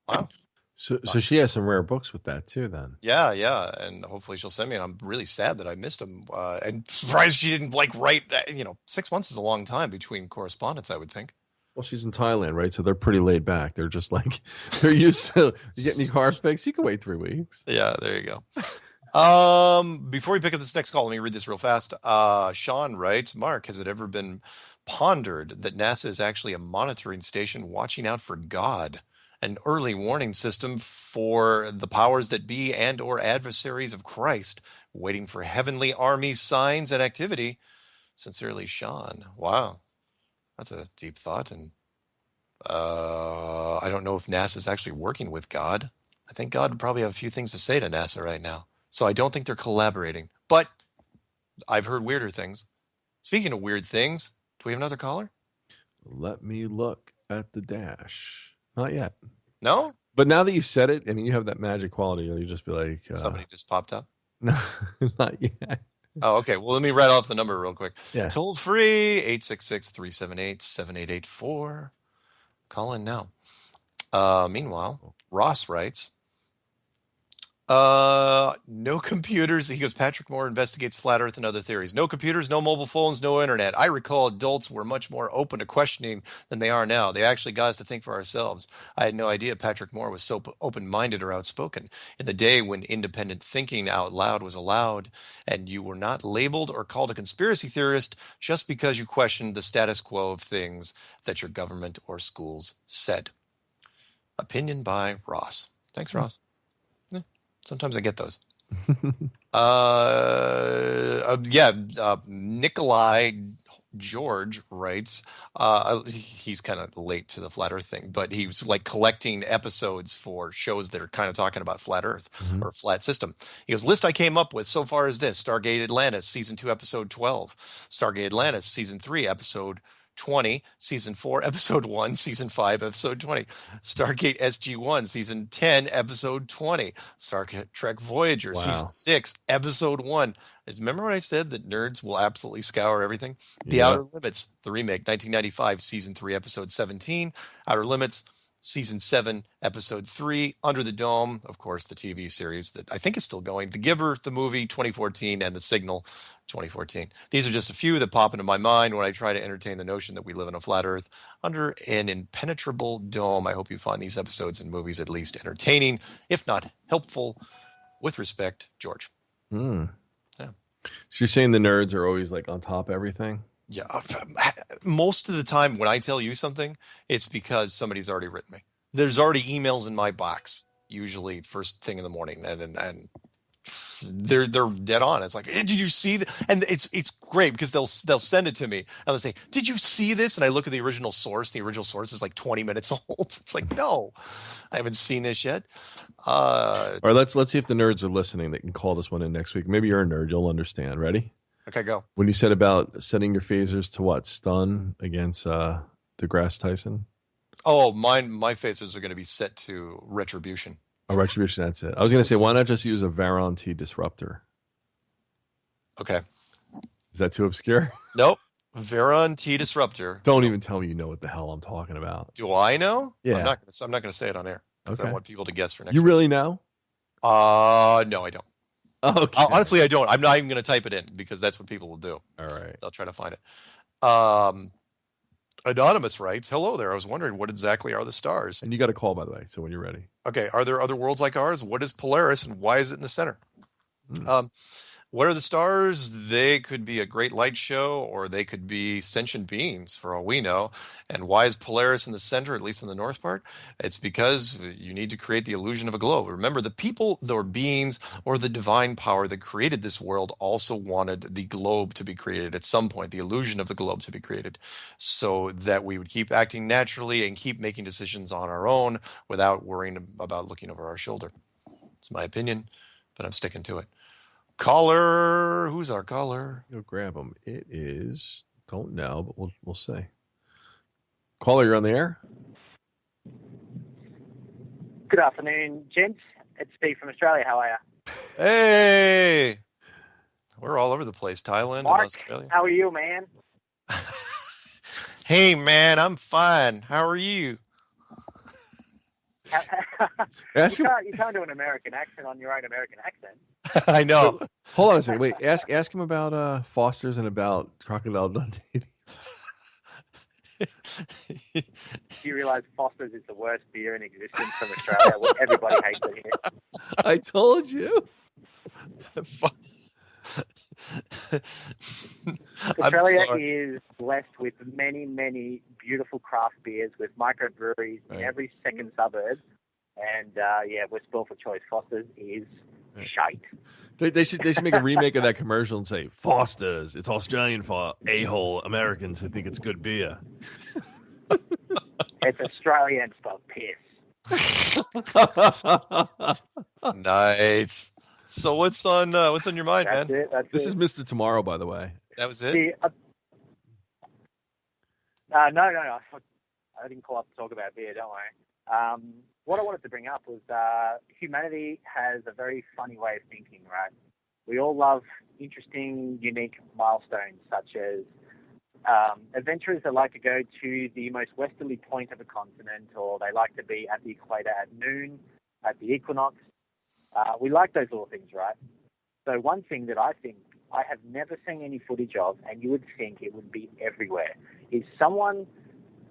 Wow. So she has some rare books with that too, then. Yeah, and hopefully she'll send me. And I'm really sad that I missed them, and surprised she didn't write that. 6 months is a long time between correspondence, I would think. Well, she's in Thailand, right? So they're pretty laid back. They're just they're used to getting your car fixed. You can wait 3 weeks. Yeah, there you go. Before we pick up this next call, let me read this real fast. Sean writes, Mark, has it ever been pondered that NASA is actually a monitoring station watching out for God, an early warning system for the powers that be and or adversaries of Christ, waiting for heavenly army signs and activity? Sincerely, Sean. Wow. That's a deep thought. And I don't know if NASA is actually working with God. I think God would probably have a few things to say to NASA right now. So I don't think they're collaborating. But I've heard weirder things. Speaking of weird things, do we have another caller? Let me look at the dash. Not yet. No? But now that you said it, you have that magic quality. You'll just be like... Somebody just popped up? No, not yet. Oh, okay. Well, let me write off the number real quick. Yeah. Toll free, 866-378-7884. Call in now. Meanwhile, Ross writes, no computers. He goes, Patrick Moore investigates flat earth and other theories. No computers, no mobile phones, no internet. I recall adults were much more open to questioning than they are now. They actually got us to think for ourselves. I had no idea Patrick Moore was so open-minded or outspoken. In the day when independent thinking out loud was allowed and you were not labeled or called a conspiracy theorist just because you questioned the status quo of things that your government or schools said. Opinion by Ross. Thanks, Ross. Sometimes I get those. Nikolai George writes, he's kind of late to the flat earth thing, but he was collecting episodes for shows that are kind of talking about flat earth or flat system. He goes, list I came up with so far is this: Stargate Atlantis, season 2, episode 12, Stargate Atlantis, season 3, episode 20, season 4, episode 1, season 5, episode 20, Stargate SG-1, season 10, episode 20, Star Trek Voyager, season 6, episode 1. Remember when I said that nerds will absolutely scour everything? The Outer Limits, the remake, 1995, season 3, episode 17, Outer Limits, season 7, episode 3, Under the Dome, of course, the TV series that I think is still going, The Giver, the movie, 2014, and The Signal, 2014. These are just a few that pop into my mind when I try to entertain the notion that we live in a flat earth under an impenetrable dome. I hope you find these episodes and movies at least entertaining, if not helpful. With respect, George. Yeah. So you're saying the nerds are always on top of everything? Yeah. Most of the time when I tell you something, it's because somebody's already written me. There's already emails in my box, usually first thing in the morning, and they're dead on. It's like, hey, did you see that? And it's great because they'll send it to me and they'll say, did you see this? And I look at the original source. The original source is 20 minutes old. It's like, no, I haven't seen this yet. All right, let's see if the nerds are listening. They can call this one in next week. Maybe you're a nerd. You'll understand. Ready? Okay, go. When you said about setting your phasers to what? Stun against DeGrasse Tyson? Oh, my phasers are going to be set to retribution. Oh, retribution, that's it. I was going to say, why not just use a Varon T disruptor? Okay. Is that too obscure? Nope. Varon T disruptor. Don't even tell me you know what the hell I'm talking about. Do I know? Yeah. I'm not going to say it on air because I want people to guess for next You week. really know? No, I don't. Okay. Honestly, I don't. I'm not even going to type it in because that's what people will do. All right. They'll try to find it. Anonymous writes, hello there. I was wondering what exactly are the stars? And you got a call, by the way, so when you're ready. Okay. Are there other worlds like ours? What is Polaris and why is it in the center? What are the stars? They could be a great light show, or they could be sentient beings, for all we know. And why is Polaris in the center, at least in the north part? It's because you need to create the illusion of a globe. Remember, the people, or beings, or the divine power that created this world also wanted the globe to be created at some point, the illusion of the globe to be created, so that we would keep acting naturally and keep making decisions on our own without worrying about looking over our shoulder. It's my opinion, but I'm sticking to it. Caller, who's our caller? Go grab him. It is, don't know, but we'll say. Caller, you're on the air. Good afternoon, gents. It's Steve from Australia. How are you? Hey, we're all over the place. Thailand Mark, and Australia. how are you, man? Hey, man, I'm fine. How are you? You can't do an American accent on your own American accent. I know. Wait, hold on a second. Wait, ask him about Foster's and about Crocodile Dundee. Do you realize Foster's is the worst beer in existence from Australia? Well, everybody hates it here. I told you. Australia is blessed with many, many beautiful craft beers with microbreweries in every second suburb. And, we're spoiled for choice. Foster's is shite. They should make a remake of that commercial and say, Foster's, it's Australian for a-hole Americans who think it's good beer. It's Australian spelled piss. Nice. So what's on your mind, That's man? it. This is Mr. Tomorrow, by the way. That was it? No. I didn't call up to talk about beer, don't worry. What I wanted to bring up was humanity has a very funny way of thinking, right? We all love interesting, unique milestones, such as adventurers that like to go to the most westerly point of a continent, or they like to be at the equator at noon, at the equinox. We like those little things, right? So one thing that I think I have never seen any footage of, and you would think it would be everywhere, is someone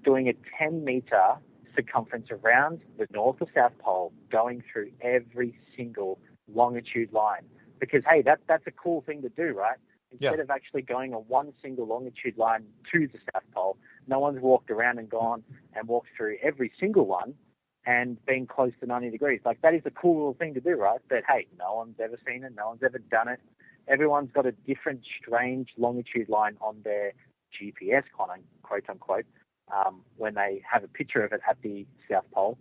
doing a 10-meter circumference around the North or South Pole, going through every single longitude line. Because, hey, that's a cool thing to do, right? Instead of actually going on one single longitude line to the South Pole, no one's walked around and gone and walked through every single one and being close to 90 degrees. Like, that is a cool little thing to do, right? But, hey, no one's ever seen it. No one's ever done it. Everyone's got a different strange longitude line on their GPS, quote unquote, when they have a picture of it at the South Pole.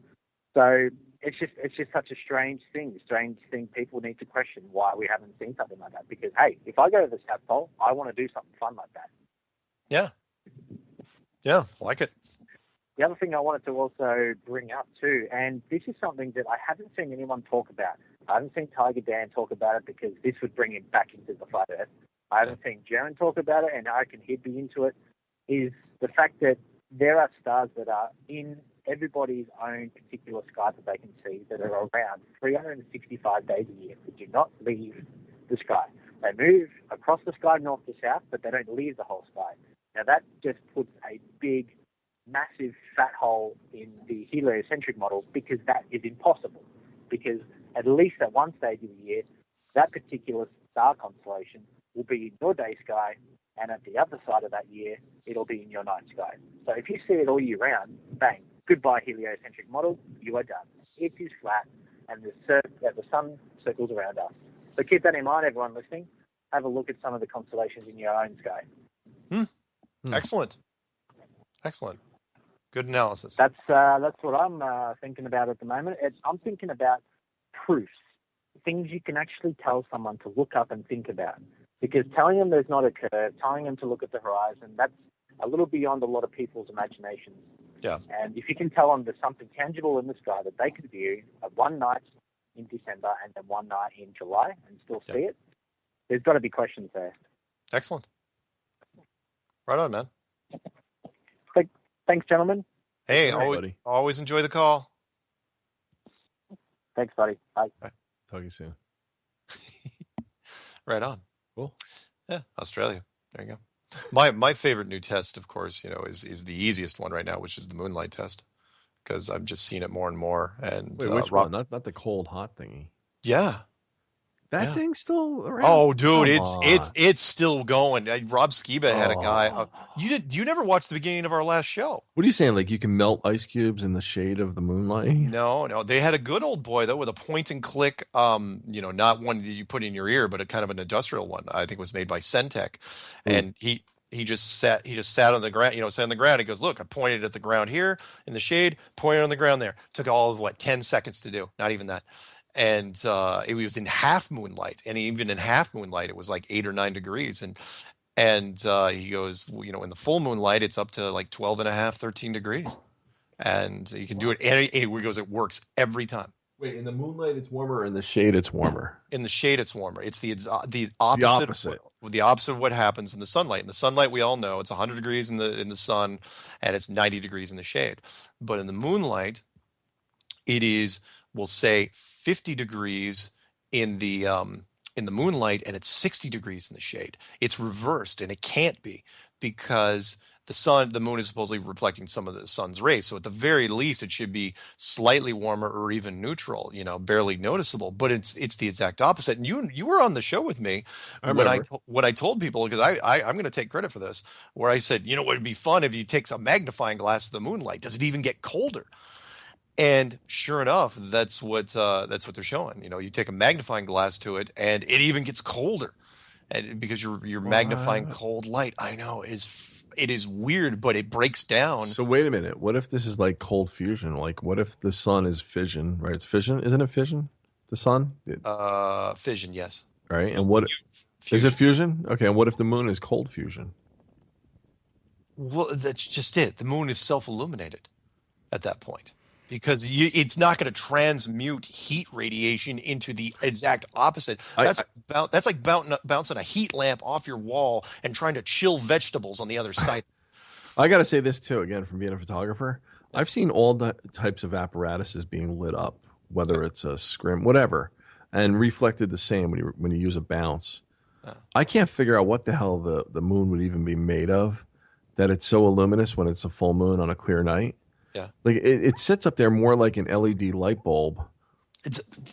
So it's just such a strange thing people need to question why we haven't seen something like that. Because, hey, if I go to the South Pole, I want to do something fun like that. Yeah, like it. The other thing I wanted to also bring up too, and this is something that I haven't seen anyone talk about. I haven't seen Tiger Dan talk about it because this would bring him back into the flat Earth. I haven't seen Jaron talk about it, and I reckon he'd be into it, is the fact that there are stars that are in everybody's own particular sky that they can see that are around 365 days a year that do not leave the sky. They move across the sky north to south, but they don't leave the whole sky. Now that just puts a big, massive fat hole in the heliocentric model, because that is impossible. Because at least at one stage of the year, that particular star constellation will be in your day sky, and at the other side of that year, it'll be in your night sky. So if you see it all year round, bang, goodbye heliocentric model, you are done. It is flat, and the sun circles around us. So keep that in mind, everyone listening. Have a look at some of the constellations in your own sky. Excellent. Good analysis. That's what I'm thinking about at the moment. I'm thinking about proofs, things you can actually tell someone to look up and think about. Because telling them there's not a curve, telling them to look at the horizon, that's a little beyond a lot of people's imaginations. Yeah. And if you can tell them there's something tangible in the sky that they can view at one night in December and then one night in July and still see it, there's got to be questions there. Excellent. Right on, man. Thanks, gentlemen. Hey, Buddy. always enjoy the call. Thanks, buddy. Bye. Talk to you soon. Right on. Cool. Yeah, Australia. There you go. My favorite new test, of course, is the easiest one right now, which is the moonlight test, because I've just seen it more and more. And Wait, which one? Not the cold hot thingy. Yeah. That thing's still around. Oh, dude, Come on. it's still going. Rob Skiba had a guy. Oh. You never watched the beginning of our last show. What are you saying? Like you can melt ice cubes in the shade of the moonlight? No. They had a good old boy though with a point and click. Not one that you put in your ear, but a kind of an industrial one. I think it was made by Centec, and he just sat on the ground. Sat on the ground. He goes, "Look, I pointed at the ground here in the shade. Pointed on the ground there. Took all of 10 seconds to do. Not even that." And it was in half moonlight, and even in half moonlight, it was like 8 or 9 degrees. And he goes, in the full moonlight, it's up to like 12 and a half, 13 degrees, and you can do it. And he goes, it works every time. Wait, in the moonlight it's warmer, or in the shade it's warmer? In the shade it's warmer. It's the opposite. The opposite of what happens in the sunlight. In the sunlight, we all know it's 100 degrees in the sun, and it's 90 degrees in the shade. But in the moonlight, it is, we'll say, 50 degrees in the moonlight, and it's 60 degrees in the shade. It's reversed, and it can't be, because the moon is supposedly reflecting some of the sun's rays. So at the very least, it should be slightly warmer or even neutral, barely noticeable. But it's the exact opposite. And you were on the show with me when I told people, because I'm going to take credit for this, where I said, what would be fun if you take a magnifying glass to the moonlight? Does it even get colder? And sure enough, that's what they're showing. You take a magnifying glass to it, and it even gets colder, and because you're magnifying cold light. I know it is weird, but it breaks down. So wait a minute. What if this is like cold fusion? Like, what if the sun is fission? Right? It's fission, isn't it? Fission, the sun. Fission, yes. Right. And what is it? Fusion. Okay. And what if the moon is cold fusion? Well, that's just it. The moon is self-illuminated at that point. Because it's not going to transmute heat radiation into the exact opposite. That's like bouncing a heat lamp off your wall and trying to chill vegetables on the other side. I got to say this too, again, from being a photographer. I've seen all the types of apparatuses being lit up, whether it's a scrim, whatever, and reflected the same when you use a bounce. I can't figure out what the hell the moon would even be made of, that it's so luminous when it's a full moon on a clear night. Yeah, like it sits up there more like an LED light bulb.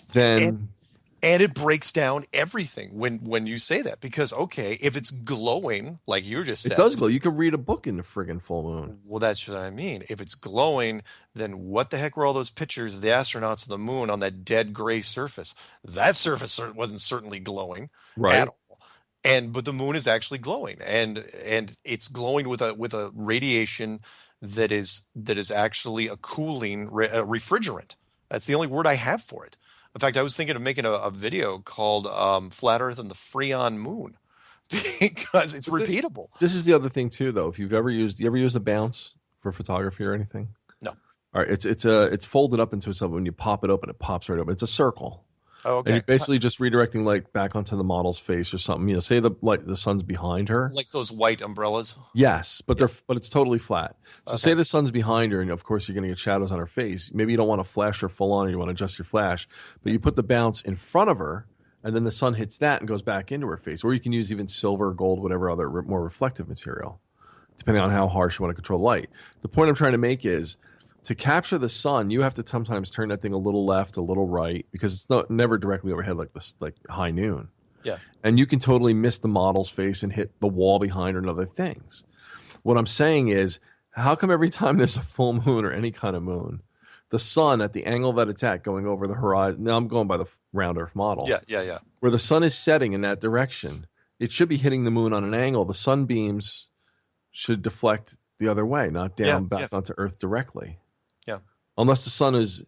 And it breaks down everything when you say that, because if it's glowing like you just said, it does glow. You could read a book in the friggin' full moon. Well, that's what I mean. If it's glowing, then what the heck were all those pictures of the astronauts of the moon on that dead gray surface? That surface wasn't certainly glowing at all. But the moon is actually glowing, and it's glowing with a radiation that is actually a cooling refrigerant. That's the only word I have for it. In fact, I was thinking of making a video called Flat Earth and the Freon Moon, because it's repeatable. This is the other thing too, though. If you ever used a bounce for photography or anything? No. All right, it's folded up into something. When you pop it open, it pops right open. It's a circle. Oh, okay. And you're basically just redirecting light back onto the model's face or something. Say the sun's behind her, like those white umbrellas. Yes, but it's totally flat. So say the sun's behind her, and of course you're going to get shadows on her face. Maybe you don't want to flash her full on, or you want to adjust your flash, but you put the bounce in front of her, and then the sun hits that and goes back into her face. Or you can use even silver, gold, whatever other more reflective material, depending on how harsh you want to control light. The point I'm trying to make is, to capture the sun, you have to sometimes turn that thing a little left, a little right, because it's never directly overhead like this, like high noon. Yeah. And you can totally miss the model's face and hit the wall behind her and other things. What I'm saying is, how come every time there's a full moon or any kind of moon, the sun at the angle that it's at going over the horizon, now I'm going by the round Earth model. Yeah. Where the sun is setting in that direction, it should be hitting the moon on an angle. The sunbeams should deflect the other way, not down back onto Earth directly. Yeah. Unless the sun is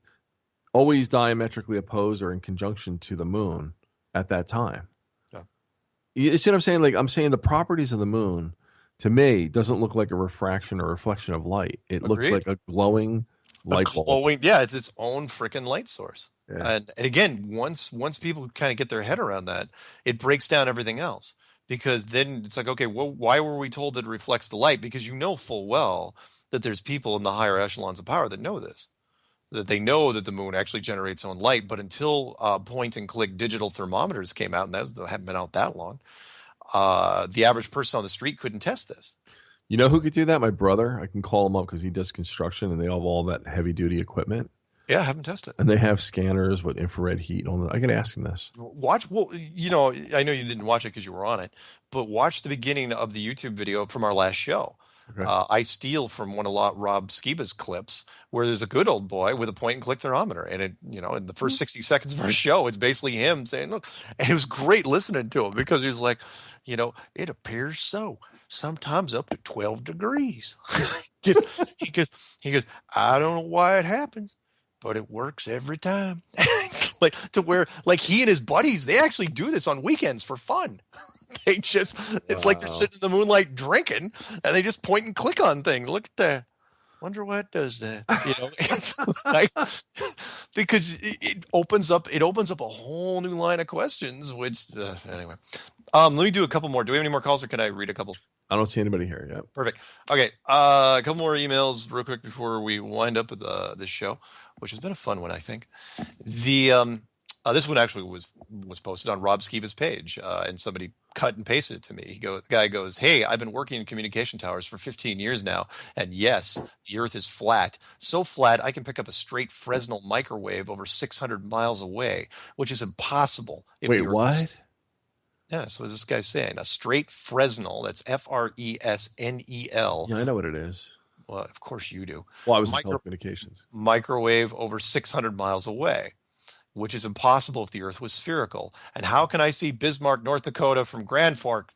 always diametrically opposed or in conjunction to the moon at that time. Yeah. You see what I'm saying? Like, I'm saying the properties of the moon, to me, doesn't look like a refraction or reflection of light. It looks like a glowing light bulb. It's its own freaking light source. Yeah. And again, once people kind of get their head around that, it breaks down everything else. Because then it's like, okay, well, why were we told that it reflects the light? Because you know full well that there's people in the higher echelons of power that know this, that they know that the moon actually generates its own light. But until point and click digital thermometers came out, and that haven't been out that long, the average person on the street couldn't test this. You know who could do that? My brother. I can call him up because he does construction, and they have all that heavy duty equipment. Yeah, I haven't tested it. And they have scanners with infrared heat on them. I can ask him this. Watch, well, you know, I know you didn't watch it because you were on it, but watch the beginning of the YouTube video from our last show. Okay. I steal from one of Rob Skiba's clips where there's a good old boy with a point and click thermometer. And it, you know, in the first 60 seconds of our show, it's basically him saying, look, and it was great listening to him because he was like, you know, it appears so, sometimes up to 12 degrees. he goes, I don't know why it happens, but it works every time. It's like to where, like, he and his buddies, they actually do this on weekends for fun. They just, it's like they're sitting in the moonlight drinking and they just point and click on things. Look at that. Wonder why it does that. You know, it's like, because it opens up a whole new line of questions, which, anyway. Let me do a couple more. Do we have any more calls or can I read a couple? I don't see anybody here yet. Perfect. Okay. A couple more emails real quick before we wind up with this show, which has been a fun one, I think. This one actually was posted on Rob Skiba's page, and somebody cut and pasted it to me. The guy goes, hey, I've been working in communication towers for 15 years now, and yes, the Earth is flat. So flat, I can pick up a straight Fresnel microwave over 600 miles away, which is impossible. Wait, what? Yeah, so what's this guy saying? A straight Fresnel, that's Fresnel. Yeah, I know what it is. Well, of course you do. Well, I was in telecommunications. Microwave over 600 miles away, which is impossible if the Earth was spherical. And how can I see Bismarck, North Dakota from Grand Forks,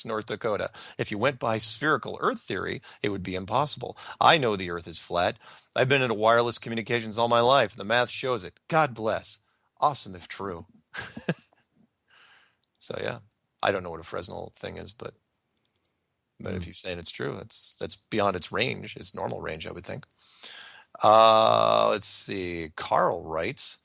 North Dakota? If you went by spherical Earth theory, it would be impossible. I know the Earth is flat. I've been into wireless communications all my life. The math shows it. God bless. Awesome if true. So yeah, I don't know what a Fresnel thing is, but if he's saying it's true, that's beyond its range, its normal range, I would think. Let's see. Carl writes,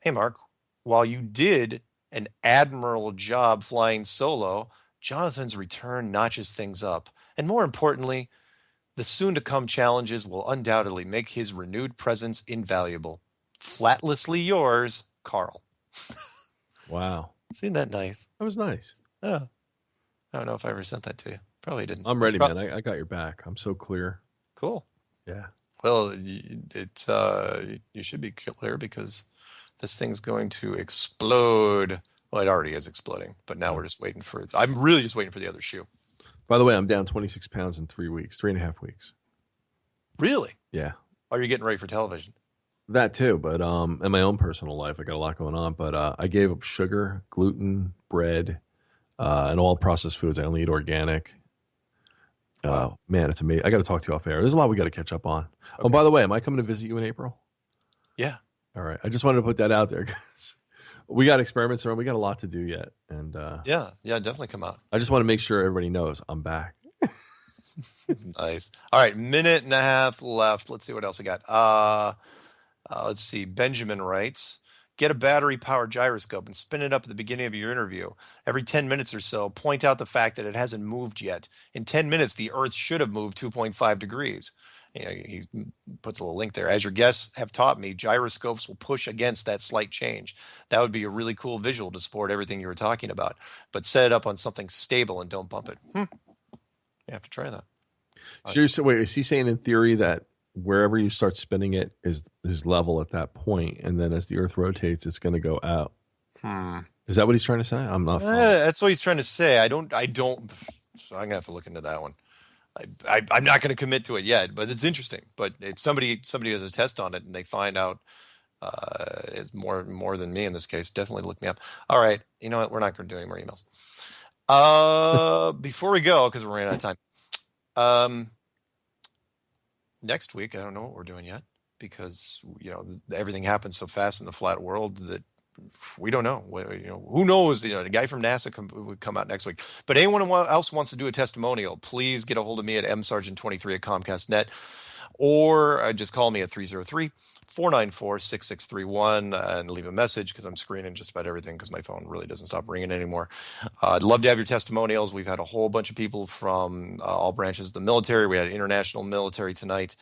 hey, Mark, while you did an admirable job flying solo, Johnathan's return notches things up. And more importantly, the soon-to-come challenges will undoubtedly make his renewed presence invaluable. Flatlessly yours, Carl. Wow. Isn't that nice? That was nice. Yeah. I don't know if I ever sent that to you. Probably didn't. I'm ready, man. I got your back. I'm so clear. Cool. Yeah. Well, you should be clear because this thing's going to explode. Well, it already is exploding, but now we're just waiting for. I'm really just waiting for the other shoe. By the way, I'm down 26 pounds in 3.5 weeks. Really? Yeah. Are you getting ready for television? That too, but in my own personal life, I got a lot going on. But I gave up sugar, gluten, bread, and all processed foods. I only eat organic. Wow. Man, it's amazing. I got to talk to you off air. There's a lot we got to catch up on. Okay. Oh, by the way, am I coming to visit you in April? Yeah. All right. I just wanted to put that out there because we got experiments around. We got a lot to do yet, and yeah, definitely come out. I just want to make sure everybody knows I'm back. Nice. All right, minute and a half left. Let's see what else we got. Let's see. Benjamin writes, get a battery-powered gyroscope and spin it up at the beginning of your interview. Every 10 minutes or so, point out the fact that it hasn't moved yet. In 10 minutes, the Earth should have moved 2.5 degrees. You know, he puts a little link there. As your guests have taught me, gyroscopes will push against that slight change. That would be a really cool visual to support everything you were talking about. But set it up on something stable and don't bump it. You have to try that. So wait, is he saying in theory that wherever you start spinning it is level at that point, and then as the Earth rotates, it's going to go out? Is that what he's trying to say? I'm not. That's what he's trying to say. I don't. So I'm gonna have to look into that one. I'm not going to commit to it yet, but it's interesting. But if somebody does a test on it and they find out it's more than me in this case, definitely look me up. All right, you know what? We're not going to do any more emails. Before we go, because we're running out of time. Next week, I don't know what we're doing yet because everything happens so fast in the flat world that we don't know. Who knows? The guy from NASA would come out next week. But anyone else wants to do a testimonial, please get a hold of me at msargent23@comcast.net, or just call me at 303-494-6631 and leave a message because I'm screening just about everything because my phone really doesn't stop ringing anymore. I'd love to have your testimonials. We've had a whole bunch of people from all branches of the military. We had international military tonight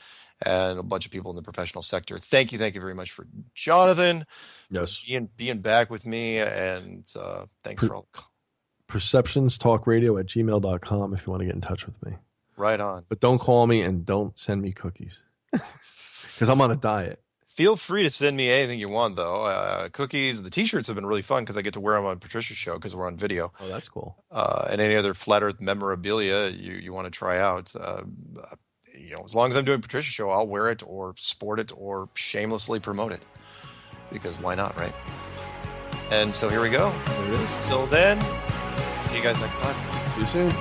and a bunch of people in the professional sector. Thank you very much for Johnathan. Yes. Being back with me, and thanks for all. perceptionstalkradio@gmail.com if you want to get in touch with me. Right on. But don't call me and don't send me cookies. because I'm on a diet. Feel free to send me anything you want, though. Cookies. The T-shirts have been really fun because I get to wear them on Patricia's show because we're on video. Oh, that's cool. And any other Flat Earth memorabilia you want to try out. As long as I'm doing Patricia's show, I'll wear it or sport it or shamelessly promote it. Because why not, right? And so here we go. There it is. Until then, see you guys next time. See you soon.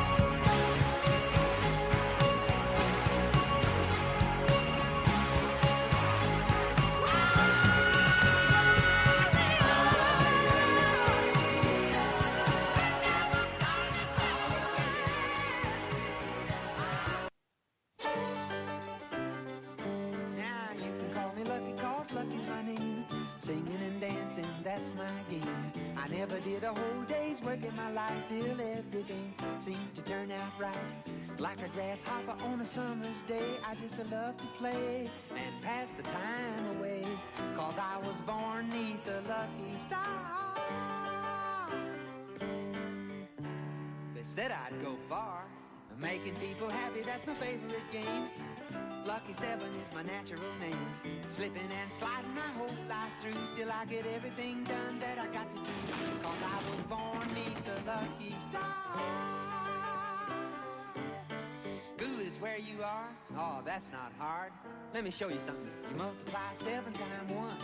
Lucky's my name. Singing and dancing, that's my game. I never did a whole day's work in my life, still everything seemed to turn out right. Like a grasshopper on a summer's day, I just love to play and pass the time away. 'Cause I was born 'neath a lucky star. They said I'd go far, making people happy, that's my favorite game. Lucky 7 is my natural name. Slipping and sliding my whole life through, still I get everything done that I got to do. 'Cause I was born 'neath a lucky star. School is where you are? Oh, that's not hard. Let me show you something. You multiply 7 times 1.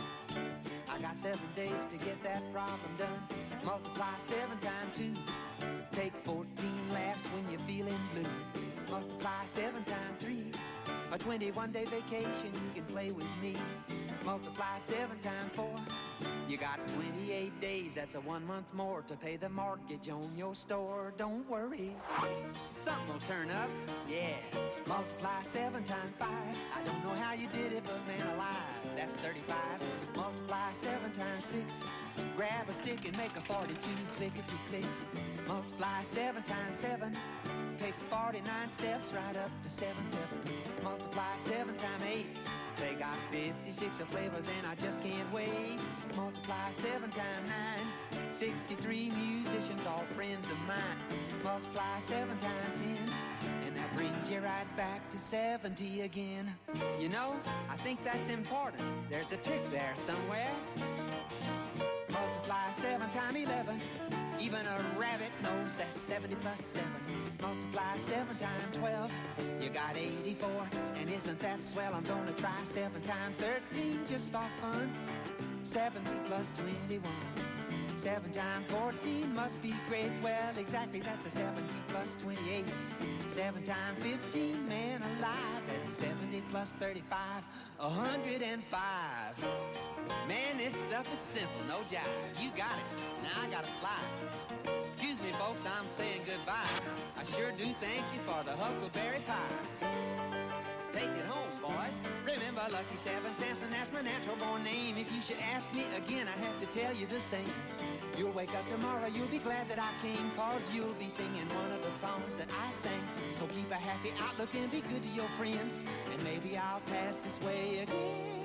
I got 7 days to get that problem done. Multiply 7 times 2. Take 14 laughs when you're feeling blue. Multiply 7 times 3. A 21-day vacation, you can play with me. Multiply 7 times 4. You got 28 days, that's a 1 month more to pay the mortgage on your store. Don't worry, something will turn up, yeah. Multiply 7 times 5. I don't know how you did it, but man alive, that's 35. Multiply 7 times 6. Grab a stick and make a 42, clickety clicks. Multiply 7 times 7. Take 49 steps right up to 7 heaven. Multiply 7 times 8. They got 56 of flavors and I just can't wait. Multiply 7 times 9. 63 musicians, all friends of mine. Multiply 7 times 10. And that brings you right back to 70 again. You know, I think that's important. There's a trick there somewhere. Multiply 7 times 11. Even a rabbit knows that's 70 plus 7. Multiply 7 times 12. You got 84. And isn't that swell? I'm gonna try 7 times 13 just for fun. 70 plus 21. 7 times 14 must be great. Well, exactly, that's a 70 plus 28. 7 times 15, man alive, that's 70 plus 35, 105. Man, this stuff is simple, no jive. You got it. Now I gotta fly. Excuse me, folks, I'm saying goodbye. I sure do thank you for the huckleberry pie. Take it home, boys. Remember Lucky 7 Samson, that's my natural born name. If you should ask me again, I have to tell you the same. You'll wake up tomorrow, you'll be glad that I came, 'cause you'll be singing one of the songs that I sang. So keep a happy outlook and be good to your friend, and maybe I'll pass this way again.